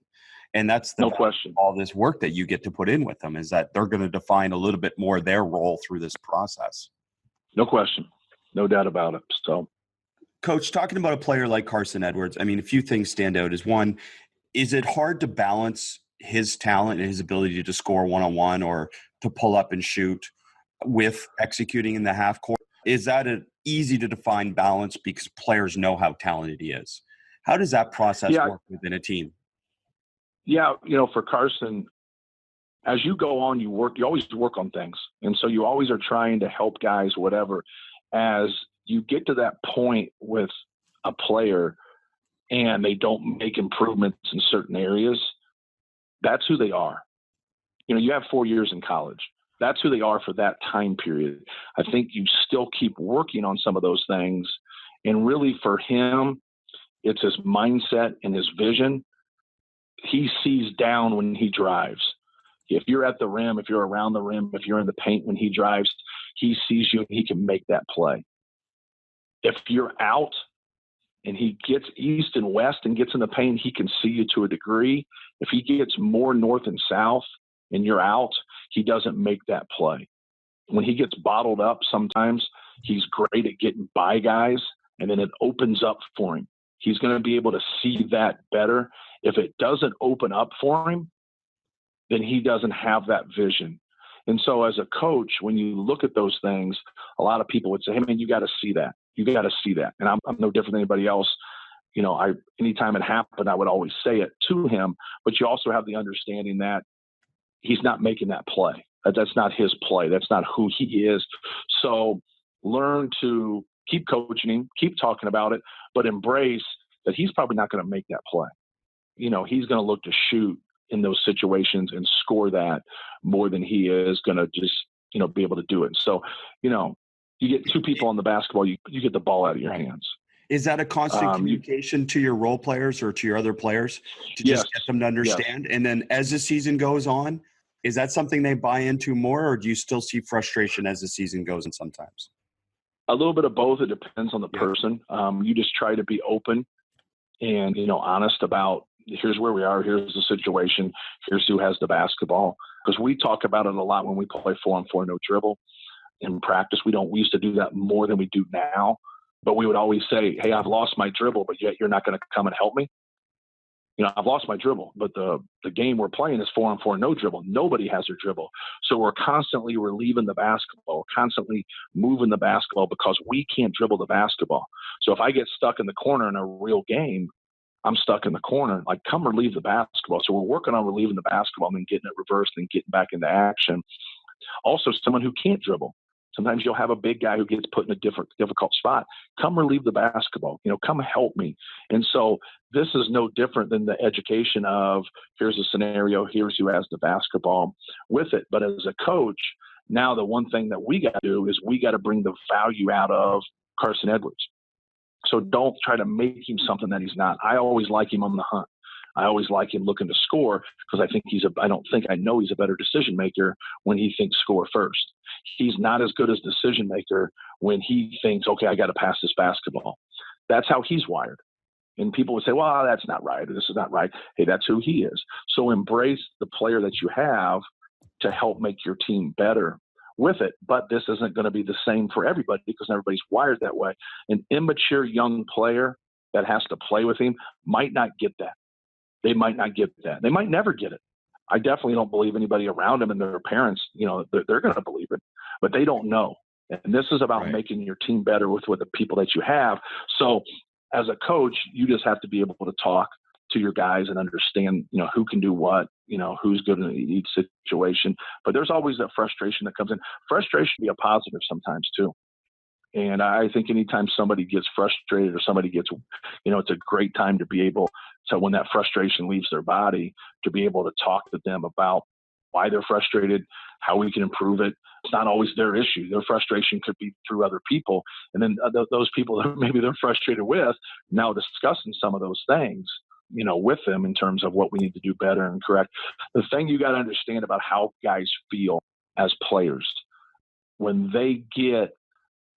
And that's no question. All this work that you get to put in with them is that they're going to define a little bit more their role through this process. No question. No doubt about it. So, Coach, talking about a player like Carson Edwards, a few things stand out. One, is it hard to balance his talent and his ability to score one-on-one or to pull up and shoot with executing in the half court? Is that an easy to define balance because players know how talented he is? How does that process work within a team? Yeah, for Carson, as you go on, you always work on things. And so you always are trying to help guys, whatever. As you get to that point with a player and they don't make improvements in certain areas, that's who they are. You have 4 years in college. That's who they are for that time period. I think you still keep working on some of those things. And really for him, it's his mindset and his vision. He sees down when he drives. If you're at the rim, if you're around the rim, if you're in the paint when he drives, he sees you and he can make that play. If you're out and he gets east and west and gets in the paint, he can see you to a degree. If he gets more north and south and you're out, he doesn't make that play. When he gets bottled up, sometimes he's great at getting by guys, and then it opens up for him. He's going to be able to see that better. If it doesn't open up for him, then he doesn't have that vision. And so as a coach, when you look at those things, a lot of people would say, hey, man, you got to see that. You got to see that. And I'm no different than anybody else. Anytime it happened, I would always say it to him. But you also have the understanding that he's not making that play. That's not his play. That's not who he is. So learn to keep coaching him, keep talking about it, but embrace that he's probably not going to make that play. He's going to look to shoot in those situations and score that more than he is going to just, be able to do it. So, you get two people on the basketball, you get the ball out of your hands. Is that a constant communication to your role players or to your other players to just get them to understand? Yes. And then as the season goes on, is that something they buy into more, or do you still see frustration as the season goes on sometimes? A little bit of both. It depends on the person. You just try to be open and, honest about here's where we are, here's the situation, here's who has the basketball. Because we talk about it a lot when we play 4-on-4 no dribble in practice. We used to do that more than we do now. But we would always say, hey, I've lost my dribble, but yet you're not going to come and help me. I've lost my dribble, but the game we're playing is 4-on-4 no dribble. Nobody has their dribble. So we're constantly relieving the basketball, constantly moving the basketball because we can't dribble the basketball. So if I get stuck in the corner in a real game, I'm stuck in the corner, come relieve the basketball. So we're working on relieving the basketball and then getting it reversed and getting back into action. Also, someone who can't dribble. Sometimes you'll have a big guy who gets put in a difficult spot. Come relieve the basketball. Come help me. And so this is no different than the education of here's a scenario, here's who has the basketball with it. But as a coach, now the one thing that we got to do is we got to bring the value out of Carson Edwards. So don't try to make him something that he's not. I always like him on the hunt. I always like him looking to score because I know he's a better decision maker when he thinks score first. He's not as good as decision maker when he thinks, okay, I got to pass this basketball. That's how he's wired. And people would say, well, that's not right. This is not right. Hey, that's who he is. So embrace the player that you have to help make your team better with it. But this isn't going to be the same for everybody because everybody's wired that way. An immature young player that has to play with him might not get that. They might not get that. They might never get it. I definitely don't believe anybody around them and their parents, they're going to believe it, but they don't know. And this is about making your team better with the people that you have. So as a coach, you just have to be able to talk to your guys and understand, who can do what, who's good in each situation. But there's always that frustration that comes in. Frustration can be a positive sometimes too. And I think anytime somebody gets frustrated or somebody gets, it's a great time to be able to, when that frustration leaves their body, to be able to talk to them about why they're frustrated, how we can improve it. It's not always their issue. Their frustration could be through other people. And then those people that maybe they're frustrated with, now discussing some of those things, with them in terms of what we need to do better and correct. The thing you got to understand about how guys feel as players, when they get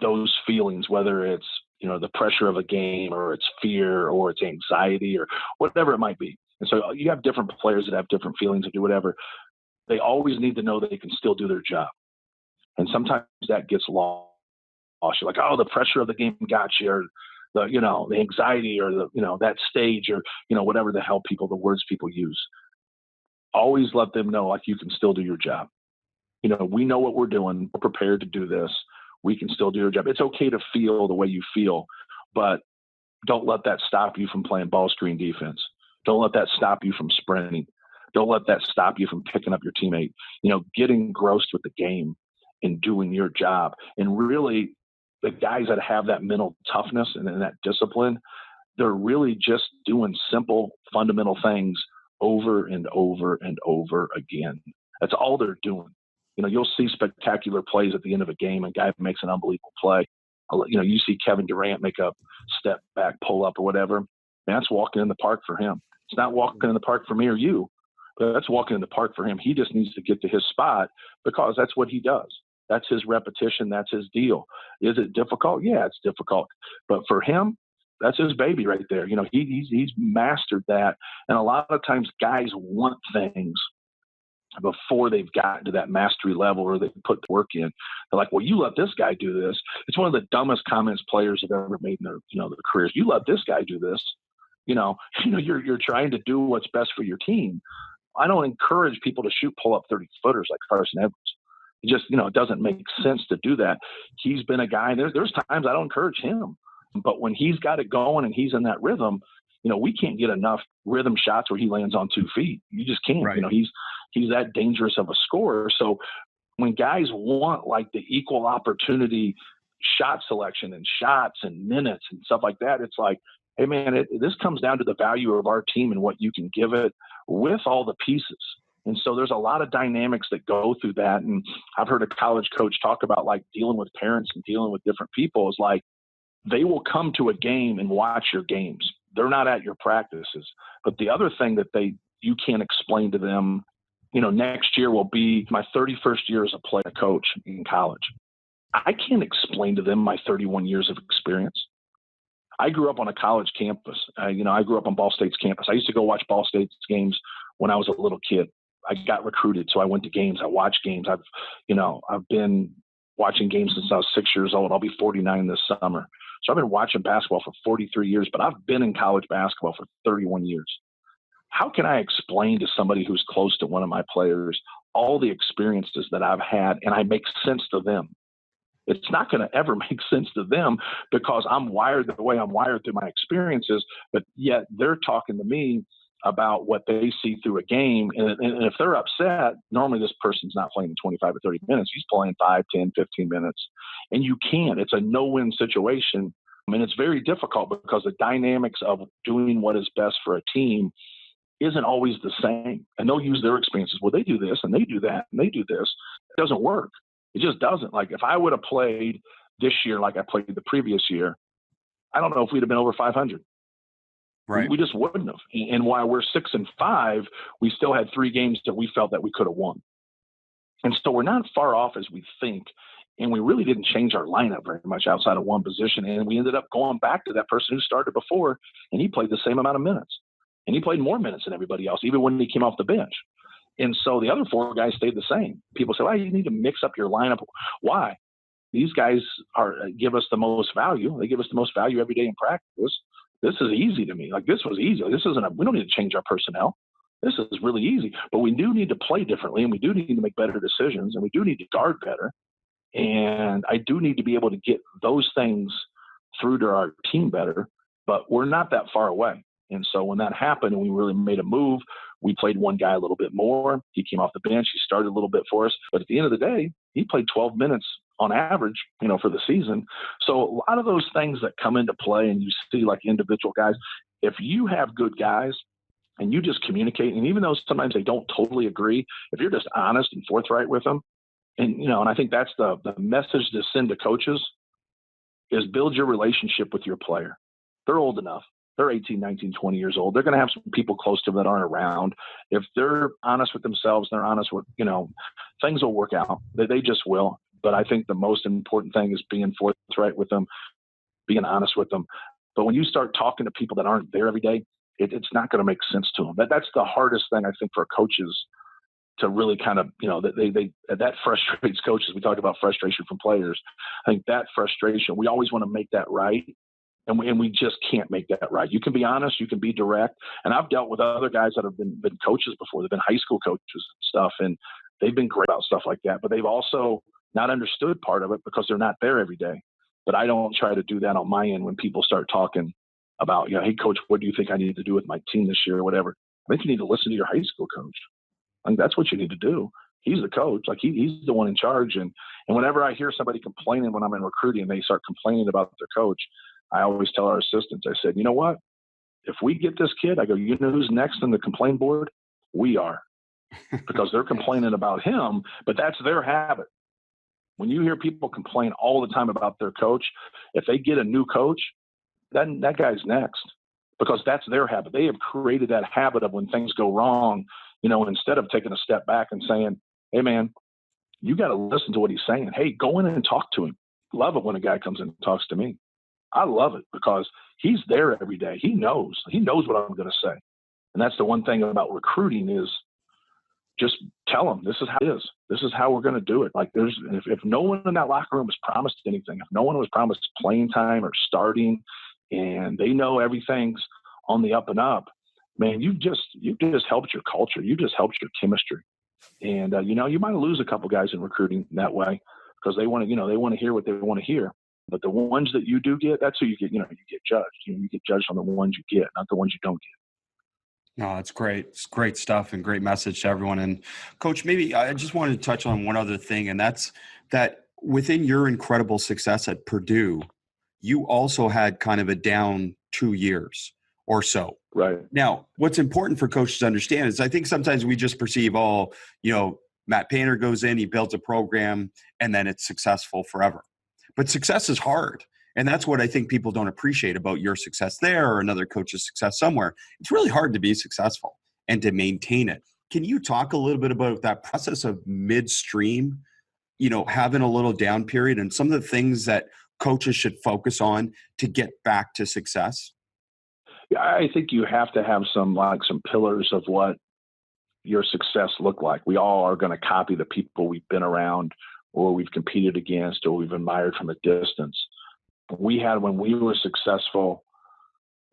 those feelings, whether it's, the pressure of a game or it's fear or it's anxiety or whatever it might be. And so you have different players that have different feelings and do whatever. They always need to know that they can still do their job. And sometimes that gets lost. You're like, oh, the pressure of the game got you, or the anxiety or that stage or, whatever the hell the words people use. Always let them know, like, you can still do your job. We know what we're doing. We're prepared to do this. We can still do your job. It's okay to feel the way you feel, but don't let that stop you from playing ball screen defense. Don't let that stop you from sprinting. Don't let that stop you from picking up your teammate. Get engrossed with the game and doing your job. And really, the guys that have that mental toughness and that discipline, they're really just doing simple, fundamental things over and over and over again. That's all they're doing. You'll see spectacular plays at the end of a game. A guy makes an unbelievable play. You see Kevin Durant make a step back, pull up or whatever. Man, that's walking in the park for him. It's not walking in the park for me or you, but that's walking in the park for him. He just needs to get to his spot because that's what he does. That's his repetition. That's his deal. Is it difficult? Yeah, it's difficult. But for him, that's his baby right there. He's mastered that. And a lot of times guys want things before they've gotten to that mastery level or they put the work in. They're like, well, you let this guy do this. It's one of the dumbest comments players have ever made in their, their careers. You let this guy do this. You're trying to do what's best for your team. I don't encourage people to shoot pull-up 30-footers like Carson Edwards. It just, it doesn't make sense to do that. He's been a guy, there's times I don't encourage him. But when he's got it going and he's in that rhythm, we can't get enough rhythm shots where he lands on 2 feet. You just can't. Right. He's that dangerous of a scorer. So when guys want like the equal opportunity shot selection and shots and minutes and stuff like that, it's like, hey man, this comes down to the value of our team and what you can give it with all the pieces. And so there's a lot of dynamics that go through that. And I've heard a college coach talk about like dealing with parents and dealing with different people is like, they will come to a game and watch your games. They're not at your practices. But the other thing that you can't explain to them, next year will be my 31st year as a player coach in college. I can't explain to them my 31 years of experience. I grew up on a college campus. I grew up on Ball State's campus. I used to go watch Ball State's games when I was a little kid. I got recruited, so I went to games. I watched games. I've been watching games since I was 6 years old. I'll be 49 this summer. So I've been watching basketball for 43 years, but I've been in college basketball for 31 years. How can I explain to somebody who's close to one of my players all the experiences that I've had and I make sense to them? It's not going to ever make sense to them because I'm wired the way I'm wired through my experiences, but yet they're talking to me about what they see through a game. And if they're upset, normally this person's not playing 25 or 30 minutes. He's playing 5, 10, 15 minutes. And you can't. It's a no-win situation. And it's very difficult because the dynamics of doing what is best for a team isn't always the same. And they'll use their experiences. Well, they do this and they do that and they do this. It doesn't work. It just doesn't. Like if I would have played this year like I played the previous year, I don't know if we'd have been over 500. Right. We just wouldn't have. And while we're 6-5, we still had 3 games that we felt that we could have won. And so we're not far off as we think. And we really didn't change our lineup very much outside of one position. And we ended up going back to that person who started before, and he played the same amount of minutes. And he played more minutes than everybody else, even when he came off the bench. And so the other 4 guys stayed the same. People say, well, you need to mix up your lineup. Why? These guys give us the most value. They give us the most value every day in practice. This is easy to me. Like, this was easy. We don't need to change our personnel. This is really easy. But we do need to play differently, and we do need to make better decisions, and we do need to guard better. And I do need to be able to get those things through to our team better, but we're not that far away. And so when that happened and we really made a move, we played one guy a little bit more. He came off the bench. He started a little bit for us. But at the end of the day, he played 12 minutes on average, for the season. So a lot of those things that come into play, and you see like individual guys, if you have good guys and you just communicate, and even though sometimes they don't totally agree, if you're just honest and forthright with them, and I think that's the message to send to coaches is build your relationship with your player. They're old enough. They're 18, 19, 20 years old. They're going to have some people close to them that aren't around. If they're honest with themselves, they're honest with, things will work out. They just will. But I think the most important thing is being forthright with them, being honest with them. But when you start talking to people that aren't there every day, it's not going to make sense to them. That's the hardest thing, I think, for coaches to really kind of, that frustrates coaches. We talked about frustration from players. I think that frustration, we always want to make that right. And we just can't make that right. You can be honest, you can be direct. And I've dealt with other guys that have been coaches before. They've been high school coaches and stuff, and they've been great about stuff like that. But they've also not understood part of it because they're not there every day. But I don't try to do that on my end when people start talking about, hey, coach, what do you think I need to do with my team this year or whatever? I think you need to listen to your high school coach. I think that's what you need to do. He's the coach. Like he's the one in charge. And whenever I hear somebody complaining when I'm in recruiting, they start complaining about their coach, I always tell our assistants, I said, you know what? If we get this kid, I go, you know who's next on the complaint board? We are. Because they're complaining about him, but that's their habit. When you hear people complain all the time about their coach, if they get a new coach, then that guy's next. Because that's their habit. They have created that habit of when things go wrong, instead of taking a step back and saying, hey, man, you got to listen to what he's saying. Hey, go in and talk to him. Love it when a guy comes in and talks to me. I love it because he's there every day. He knows what I'm going to say. And that's the one thing about recruiting is just tell them this is how it is. This is how we're going to do it. Like if no one in that locker room was promised anything, if no one was promised playing time or starting, and they know everything's on the up and up, man, you just helped your culture. You just helped your chemistry. And, you might lose a couple guys in recruiting that way because they want to hear what they want to hear. But the ones that you do get, that's who you get, you get judged. You get judged on the ones you get, not the ones you don't get. No, it's great. It's great stuff and great message to everyone. And Coach, maybe I just wanted to touch on one other thing, and that's that within your incredible success at Purdue, you also had kind of a down 2 years or so. Right. Now, what's important for coaches to understand is I think sometimes we just perceive, Matt Painter goes in, he builds a program, and then it's successful forever. But success is hard. And that's what I think people don't appreciate about your success there or another coach's success somewhere. It's really hard to be successful and to maintain it. Can you talk a little bit about that process of midstream, having a little down period and some of the things that coaches should focus on to get back to success? Yeah, I think you have to have some pillars of what your success look like. We all are going to copy the people we've been around or we've competed against or we've admired from a distance. We had, when we were successful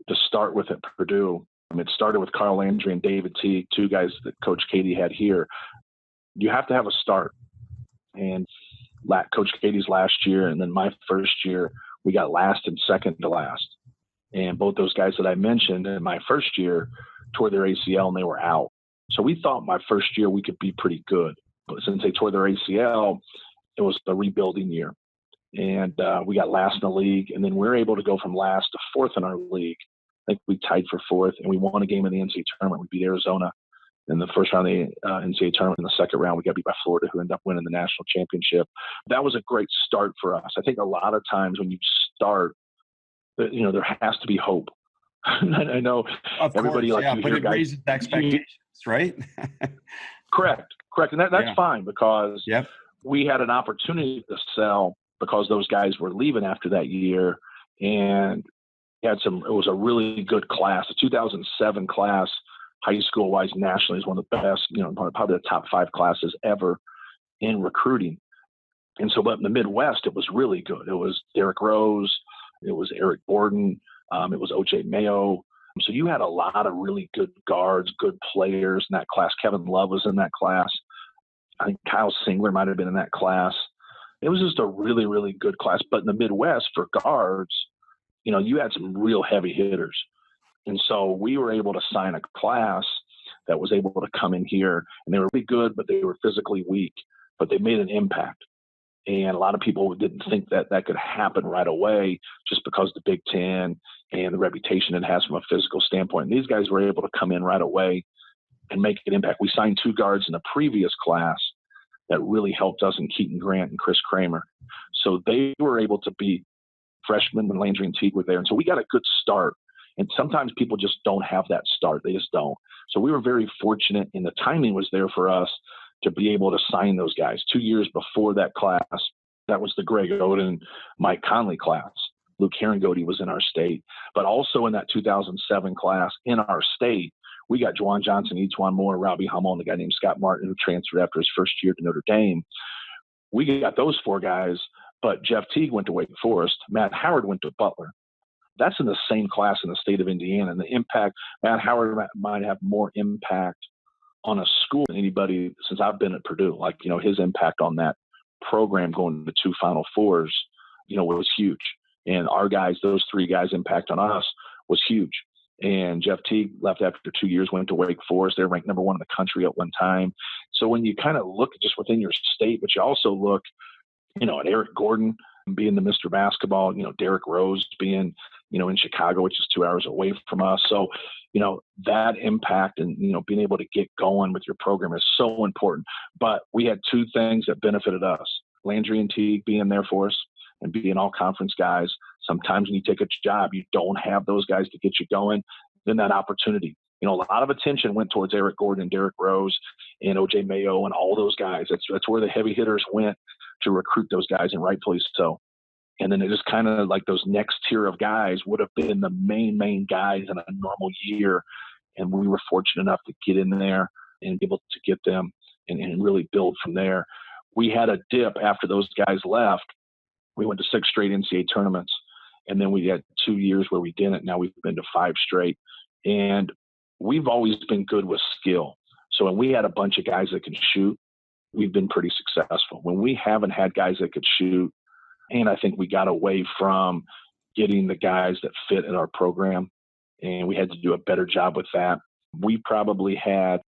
to start with at Purdue, it started with Carl Landry and David Teague, 2 guys that Coach Katie had here. You have to have a start. And Coach Katie's last year and then my first year, we got last and second to last. And both those guys that I mentioned in my first year tore their ACL and they were out. So we thought my first year we could be pretty good. But since they tore their ACL, it was the rebuilding year. And we got last in the league. And then we were able to go from last to fourth in our league. I think we tied for fourth, and we won a game in the NCAA tournament. We beat Arizona in the first round of the NCAA tournament. In the second round, we got beat by Florida, who ended up winning the national championship. That was a great start for us. I think a lot of times when you start, there has to be hope. I know Of everybody course, likes yeah, to but hear it guys. raises expectations, right? Correct. And that's Yeah. fine, because Yep. we had an opportunity to sell because those guys were leaving after that year, and it was a really good class. The 2007 class, high school wise, nationally, is one of the best, probably the top 5 classes ever in recruiting. And so, but in the Midwest, it was really good. It was Derrick Rose, it was Eric Gordon, it was OJ Mayo. So you had a lot of really good guards, good players in that class. Kevin Love was in that class. I think Kyle Singler might have been in that class. It was just a really, really good class. But in the Midwest, for guards, you had some real heavy hitters. And so we were able to sign a class that was able to come in here, and they were really good, but they were physically weak, but they made an impact. And a lot of people didn't think that could happen right away, just because the Big Ten and the reputation it has from a physical standpoint. And these guys were able to come in right away and make an impact. We signed 2 guards in the previous class that really helped us, in Keaton Grant and Chris Kramer. So they were able to be freshmen when Landry and Teague were there. And so we got a good start. And sometimes people just don't have that start. They just don't. So we were very fortunate, and the timing was there for us to be able to sign those guys. 2 years before that class, that was the Greg Oden, Mike Conley class. Luke Herringody was in our state. But also in that 2007 class in our state, we got Juwan Johnson, E'Twaun Moore, Robbie Hummel, and a guy named Scott Martin, who transferred after his first year to Notre Dame. We got those 4 guys, but Jeff Teague went to Wake Forest. Matt Howard went to Butler. That's in the same class in the state of Indiana. And the impact, Matt Howard might have more impact on a school than anybody since I've been at Purdue. Like, his impact on that program going to 2 Final Fours, was huge. And our guys, those 3 guys' impact on us was huge. And Jeff Teague left after 2 years, went to Wake Forest. They're ranked number 1 in the country at one time. So when you kind of look just within your state, but you also look, at Eric Gordon being the Mr. Basketball, Derrick Rose being, in Chicago, which is 2 hours away from us. So, that impact and, being able to get going with your program is so important. But we had 2 things that benefited us: Landry and Teague being there for us and being all conference guys. Sometimes when you take a job, you don't have those guys to get you going. Then that opportunity, a lot of attention went towards Eric Gordon and Derrick Rose and OJ Mayo and all those guys. That's where the heavy hitters went to recruit those guys, and rightfully so. And then it just kind of like those next tier of guys would have been the main guys in a normal year. And we were fortunate enough to get in there and be able to get them and really build from there. We had a dip after those guys left. We went to 6 straight NCAA tournaments. And then we had 2 years where we didn't. Now we've been to 5 straight. And we've always been good with skill. So when we had a bunch of guys that could shoot, we've been pretty successful. When we haven't had guys that could shoot, and I think we got away from getting the guys that fit in our program, and we had to do a better job with that. We probably had,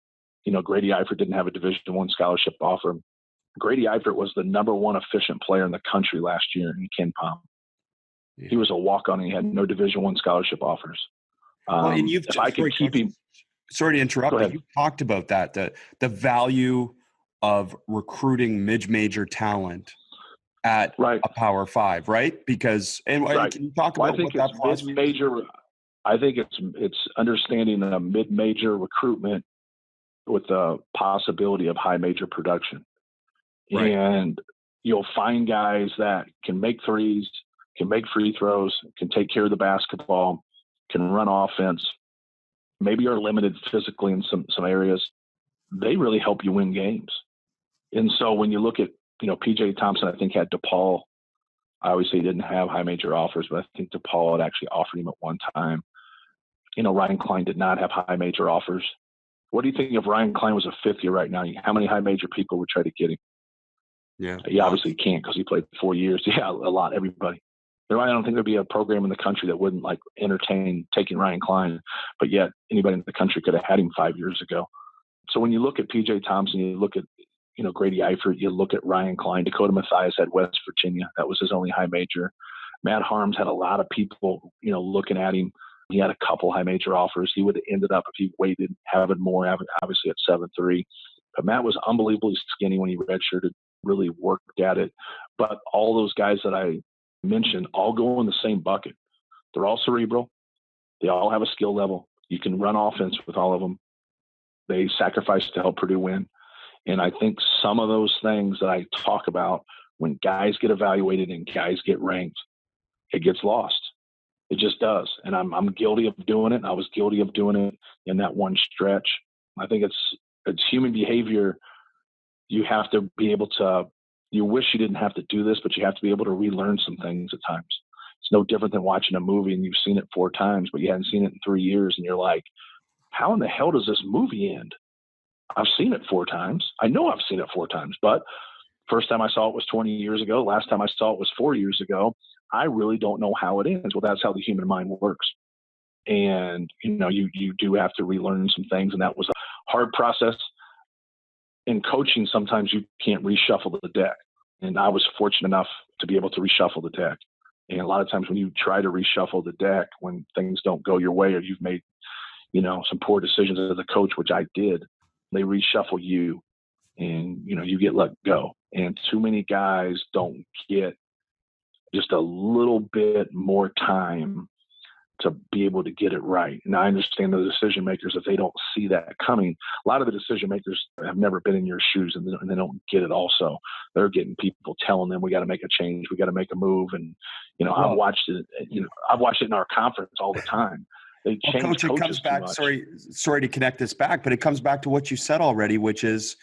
Grady Eifert didn't have a Division I scholarship offer. Grady Eifert was the number 1 efficient player in the country last year in Ken Palm. Yeah. He was a walk-on, and he had no Division I scholarship offers. And you've if I could keep him. Sorry to interrupt, but you talked about that, the value of recruiting mid-major talent at a Power 5, right? Because, and can you talk about what that process? Mid-major, I think it's understanding a mid-major recruitment with the possibility of high major production. Right. And you'll find guys that can make threes, can make free throws, can take care of the basketball, can run offense, maybe are limited physically in some areas. They really help you win games. And so when you look at, PJ Thompson, I think, had DePaul. I always say he didn't have high major offers, but I think DePaul had actually offered him at one time. Ryan Klein did not have high major offers. What do you think if Ryan Klein was a 50 right now? How many high major people would try to get him? Yeah. He obviously can't because he played 4 years. Yeah, a lot, everybody. I don't think there'd be a program in the country that wouldn't entertain taking Ryan Klein, but yet anybody in the country could have had him 5 years ago. So when you look at PJ Thompson, you look at, Grady Eifert, you look at Ryan Klein, Dakota Mathias had West Virginia. That was his only high major. Matt Harms had a lot of people, looking at him. He had a couple high major offers. He would have ended up, if he waited, having more, obviously at 7'3". But Matt was unbelievably skinny when he redshirted, really worked at it. But all those guys that I mentioned all go in the same bucket. They're all cerebral. They all have a skill level. You can run offense with all of them. They sacrifice to help Purdue win. And I think some of those things that I talk about, when guys get evaluated and guys get ranked, it gets lost. It just does. And I'm guilty of doing it. And I was guilty of doing it in that one stretch. I think it's human behavior. You have to be able to, you wish you didn't have to do this, but you have to be able to relearn some things at times. It's no different than watching a movie and you've seen it 4 times, but you hadn't seen it in 3 years. And you're like, how in the hell does this movie end? I've seen it 4 times. I know I've seen it 4 times, but first time I saw it was 20 years ago. Last time I saw it was 4 years ago. I really don't know how it ends. Well, that's how the human mind works. And, you do have to relearn some things. And that was a hard process. In coaching, sometimes you can't reshuffle the deck. And I was fortunate enough to be able to reshuffle the deck. And a lot of times when you try to reshuffle the deck, when things don't go your way or you've made, some poor decisions as a coach, which I did, they reshuffle you and, you get let go. And too many guys don't get just a little bit more time to be able to get it right. And I understand the decision makers, if they don't see that coming, a lot of the decision makers have never been in your shoes and they don't get it also. They're getting people telling them, we got to make a change. We got to make a move. And, I've watched it, I've watched it in our conference all the time. They change Coach, it comes back, sorry to connect this back, but it comes back to what you said already, which is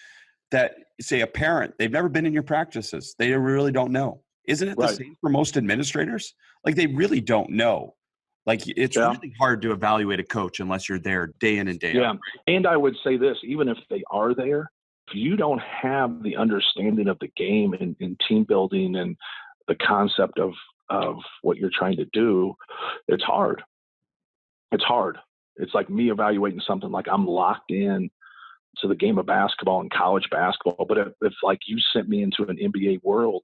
that, say, a parent, they've never been in your practices. They really don't know. Isn't it the same for most administrators? Like, they really don't know. Like, it's really hard to evaluate a coach unless you're there day in and day out. Yeah. And I would say this, even if they are there, if you don't have the understanding of the game and team building and the concept of what you're trying to do, it's hard. It's hard. It's like me evaluating something like I'm locked in to the game of basketball and college basketball. But if like you sent me into an NBA world,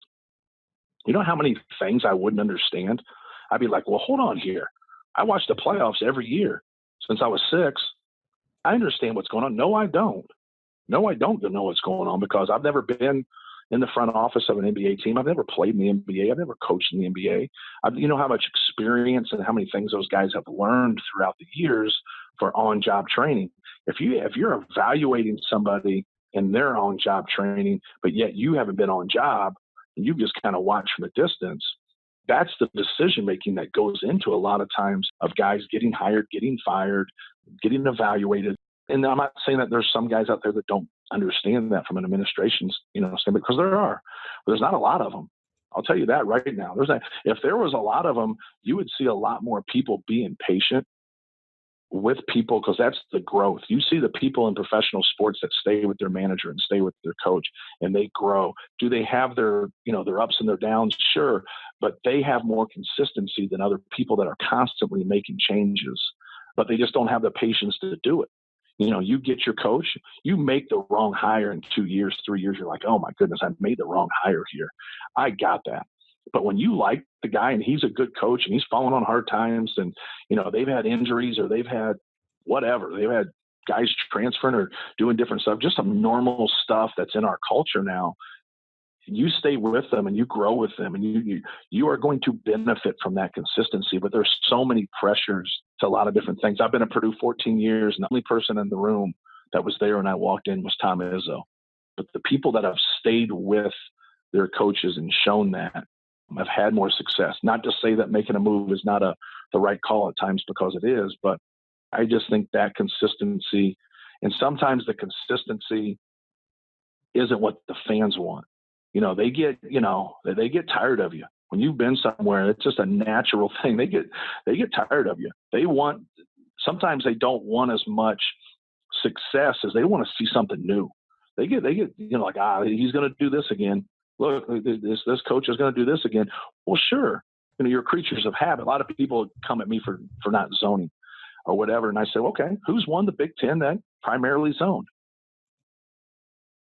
you know how many things I wouldn't understand? I'd be like, well, hold on here. I watch the playoffs every year since I was 6. I understand what's going on. No, I don't. No, I don't know what's going on because I've never been in the front office of an NBA team. I've never played in the NBA. I've never coached in the NBA. You know how much experience and how many things those guys have learned throughout the years for on-job training. If you're evaluating somebody in their on-job training, but yet you haven't been on job and you just kind of watch from a distance, that's the decision-making that goes into a lot of times of guys getting hired, getting fired, getting evaluated. And I'm not saying that there's some guys out there that don't understand that from an administration's, standpoint, because there are. But there's not a lot of them. I'll tell you that right now. If there was a lot of them, you would see a lot more people being patient with people because that's the growth. You see the people in professional sports that stay with their manager and stay with their coach and they grow. Do they have their ups and their downs? Sure. But they have more consistency than other people that are constantly making changes, but they just don't have the patience to do it. You get your coach, you make the wrong hire in 2 years, 3 years. You're like, oh my goodness, I made the wrong hire here. I got that. But when you like the guy and he's a good coach and he's fallen on hard times and, they've had injuries or they've had whatever, they've had guys transferring or doing different stuff, just some normal stuff that's in our culture now. You stay with them and you grow with them and you are going to benefit from that consistency. But there's so many pressures to a lot of different things. I've been at Purdue 14 years and the only person in the room that was there when I walked in was Tom Izzo. But the people that have stayed with their coaches and shown that have had more success. Not to say that making a move is not the right call at times, because it is, but I just think that consistency, and sometimes the consistency isn't what the fans want. They get tired of you. When you've been somewhere, it's just a natural thing. They get tired of you. Sometimes they don't want as much success as they want to see something new. They get like, he's going to do this again. Look, this coach is going to do this again. Well, sure. You're creatures of habit. A lot of people come at me for not zoning or whatever. And I say, okay, who's won the Big Ten that primarily zoned?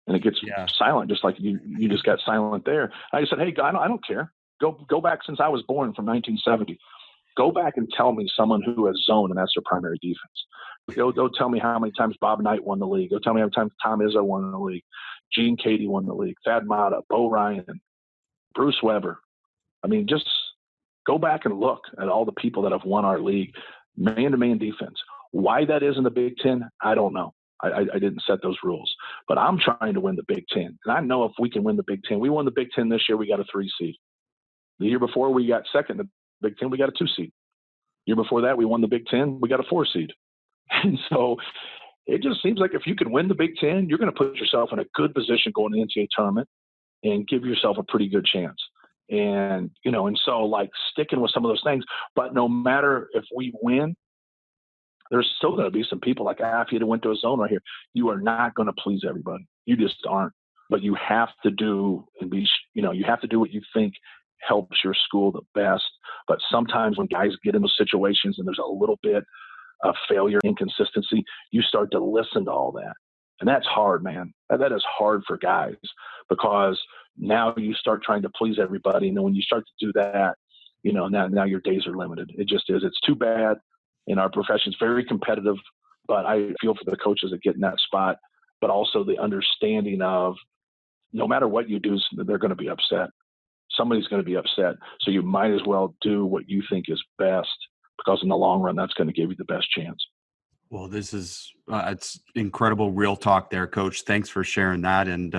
And it gets silent, just like you just got silent there. I said, hey, I don't care. Go back since I was born from 1970. Go back and tell me someone who has zoned and that's their primary defense. Go tell me how many times Bob Knight won the league. Go tell me how many times Tom Izzo won the league. Gene Cady won the league. Thad Matta, Bo Ryan, Bruce Weber. I mean, just Go back and look at all the people that have won our league, man-to-man defense. Why that is in the Big Ten, I don't know. I didn't set those rules. But I'm trying to win the Big Ten. And I know if we can win the Big Ten, we won the Big Ten this year, we got a 3 seed. The year before, we got second in the Big Ten, we got a 2 seed. Year before that, we won the Big Ten, we got a 4 seed. And so it just seems like if you can win the Big Ten, you're going to put yourself in a good position going to the NCAA tournament and give yourself a pretty good chance. And, and so like sticking with some of those things, but no matter if we win, there's still going to be some people like, if you went to a zone right here, you are not going to please everybody. You just aren't, but you have to do and be, you have to do what you think helps your school the best. But sometimes when guys get into situations and there's a little bit of failure, inconsistency, you start to listen to all that. And that's hard, man. That is hard for guys because now you start trying to please everybody. And then when you start to do that, now your days are limited. It just is. It's too bad. And our profession is very competitive, but I feel for the coaches that get in that spot, but also the understanding of no matter what you do, they're going to be upset. Somebody's going to be upset. So you might as well do what you think is best because in the long run, that's going to give you the best chance. Well, this is it's incredible real talk there, Coach. Thanks for sharing that. And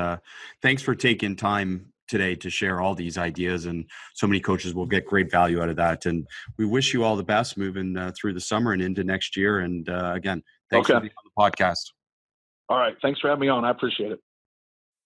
thanks for taking time today to share all these ideas. And so many coaches will get great value out of that. And we wish you all the best moving through the summer and into next year. And again, thanks for being on the podcast. All right. Thanks for having me on. I appreciate it.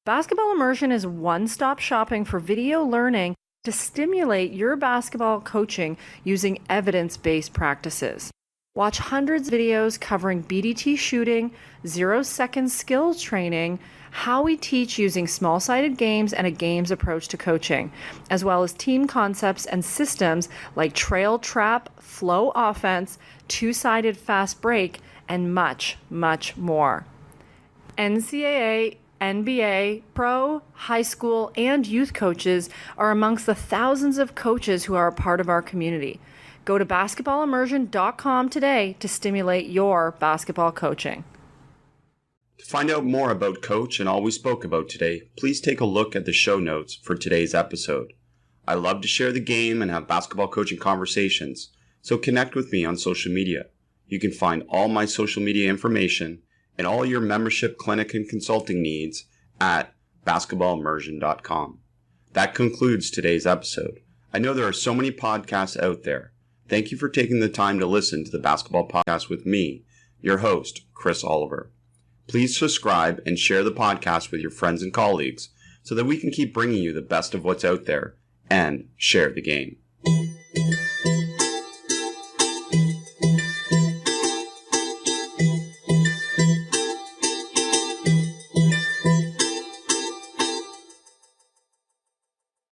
Basketball Immersion is one-stop shopping for video learning to stimulate your basketball coaching using evidence-based practices. Watch hundreds of videos covering BDT shooting, 0-second skills training, how we teach using small-sided games and a games approach to coaching, as well as team concepts and systems like trail trap, flow offense, 2-sided fast break, and much, much more. NCAA, NBA, pro, high school, and youth coaches are amongst the thousands of coaches who are a part of our community. Go to basketballimmersion.com today to stimulate your basketball coaching. To find out more about Coach and all we spoke about today, please take a look at the show notes for today's episode. I love to share the game and have basketball coaching conversations, so connect with me on social media. You can find all my social media information and all your membership, clinic, and consulting needs at basketballimmersion.com. That concludes today's episode. I know there are so many podcasts out there. Thank you for taking the time to listen to the Basketball Podcast with me, your host, Chris Oliver. Please subscribe and share the podcast with your friends and colleagues so that we can keep bringing you the best of what's out there and share the game.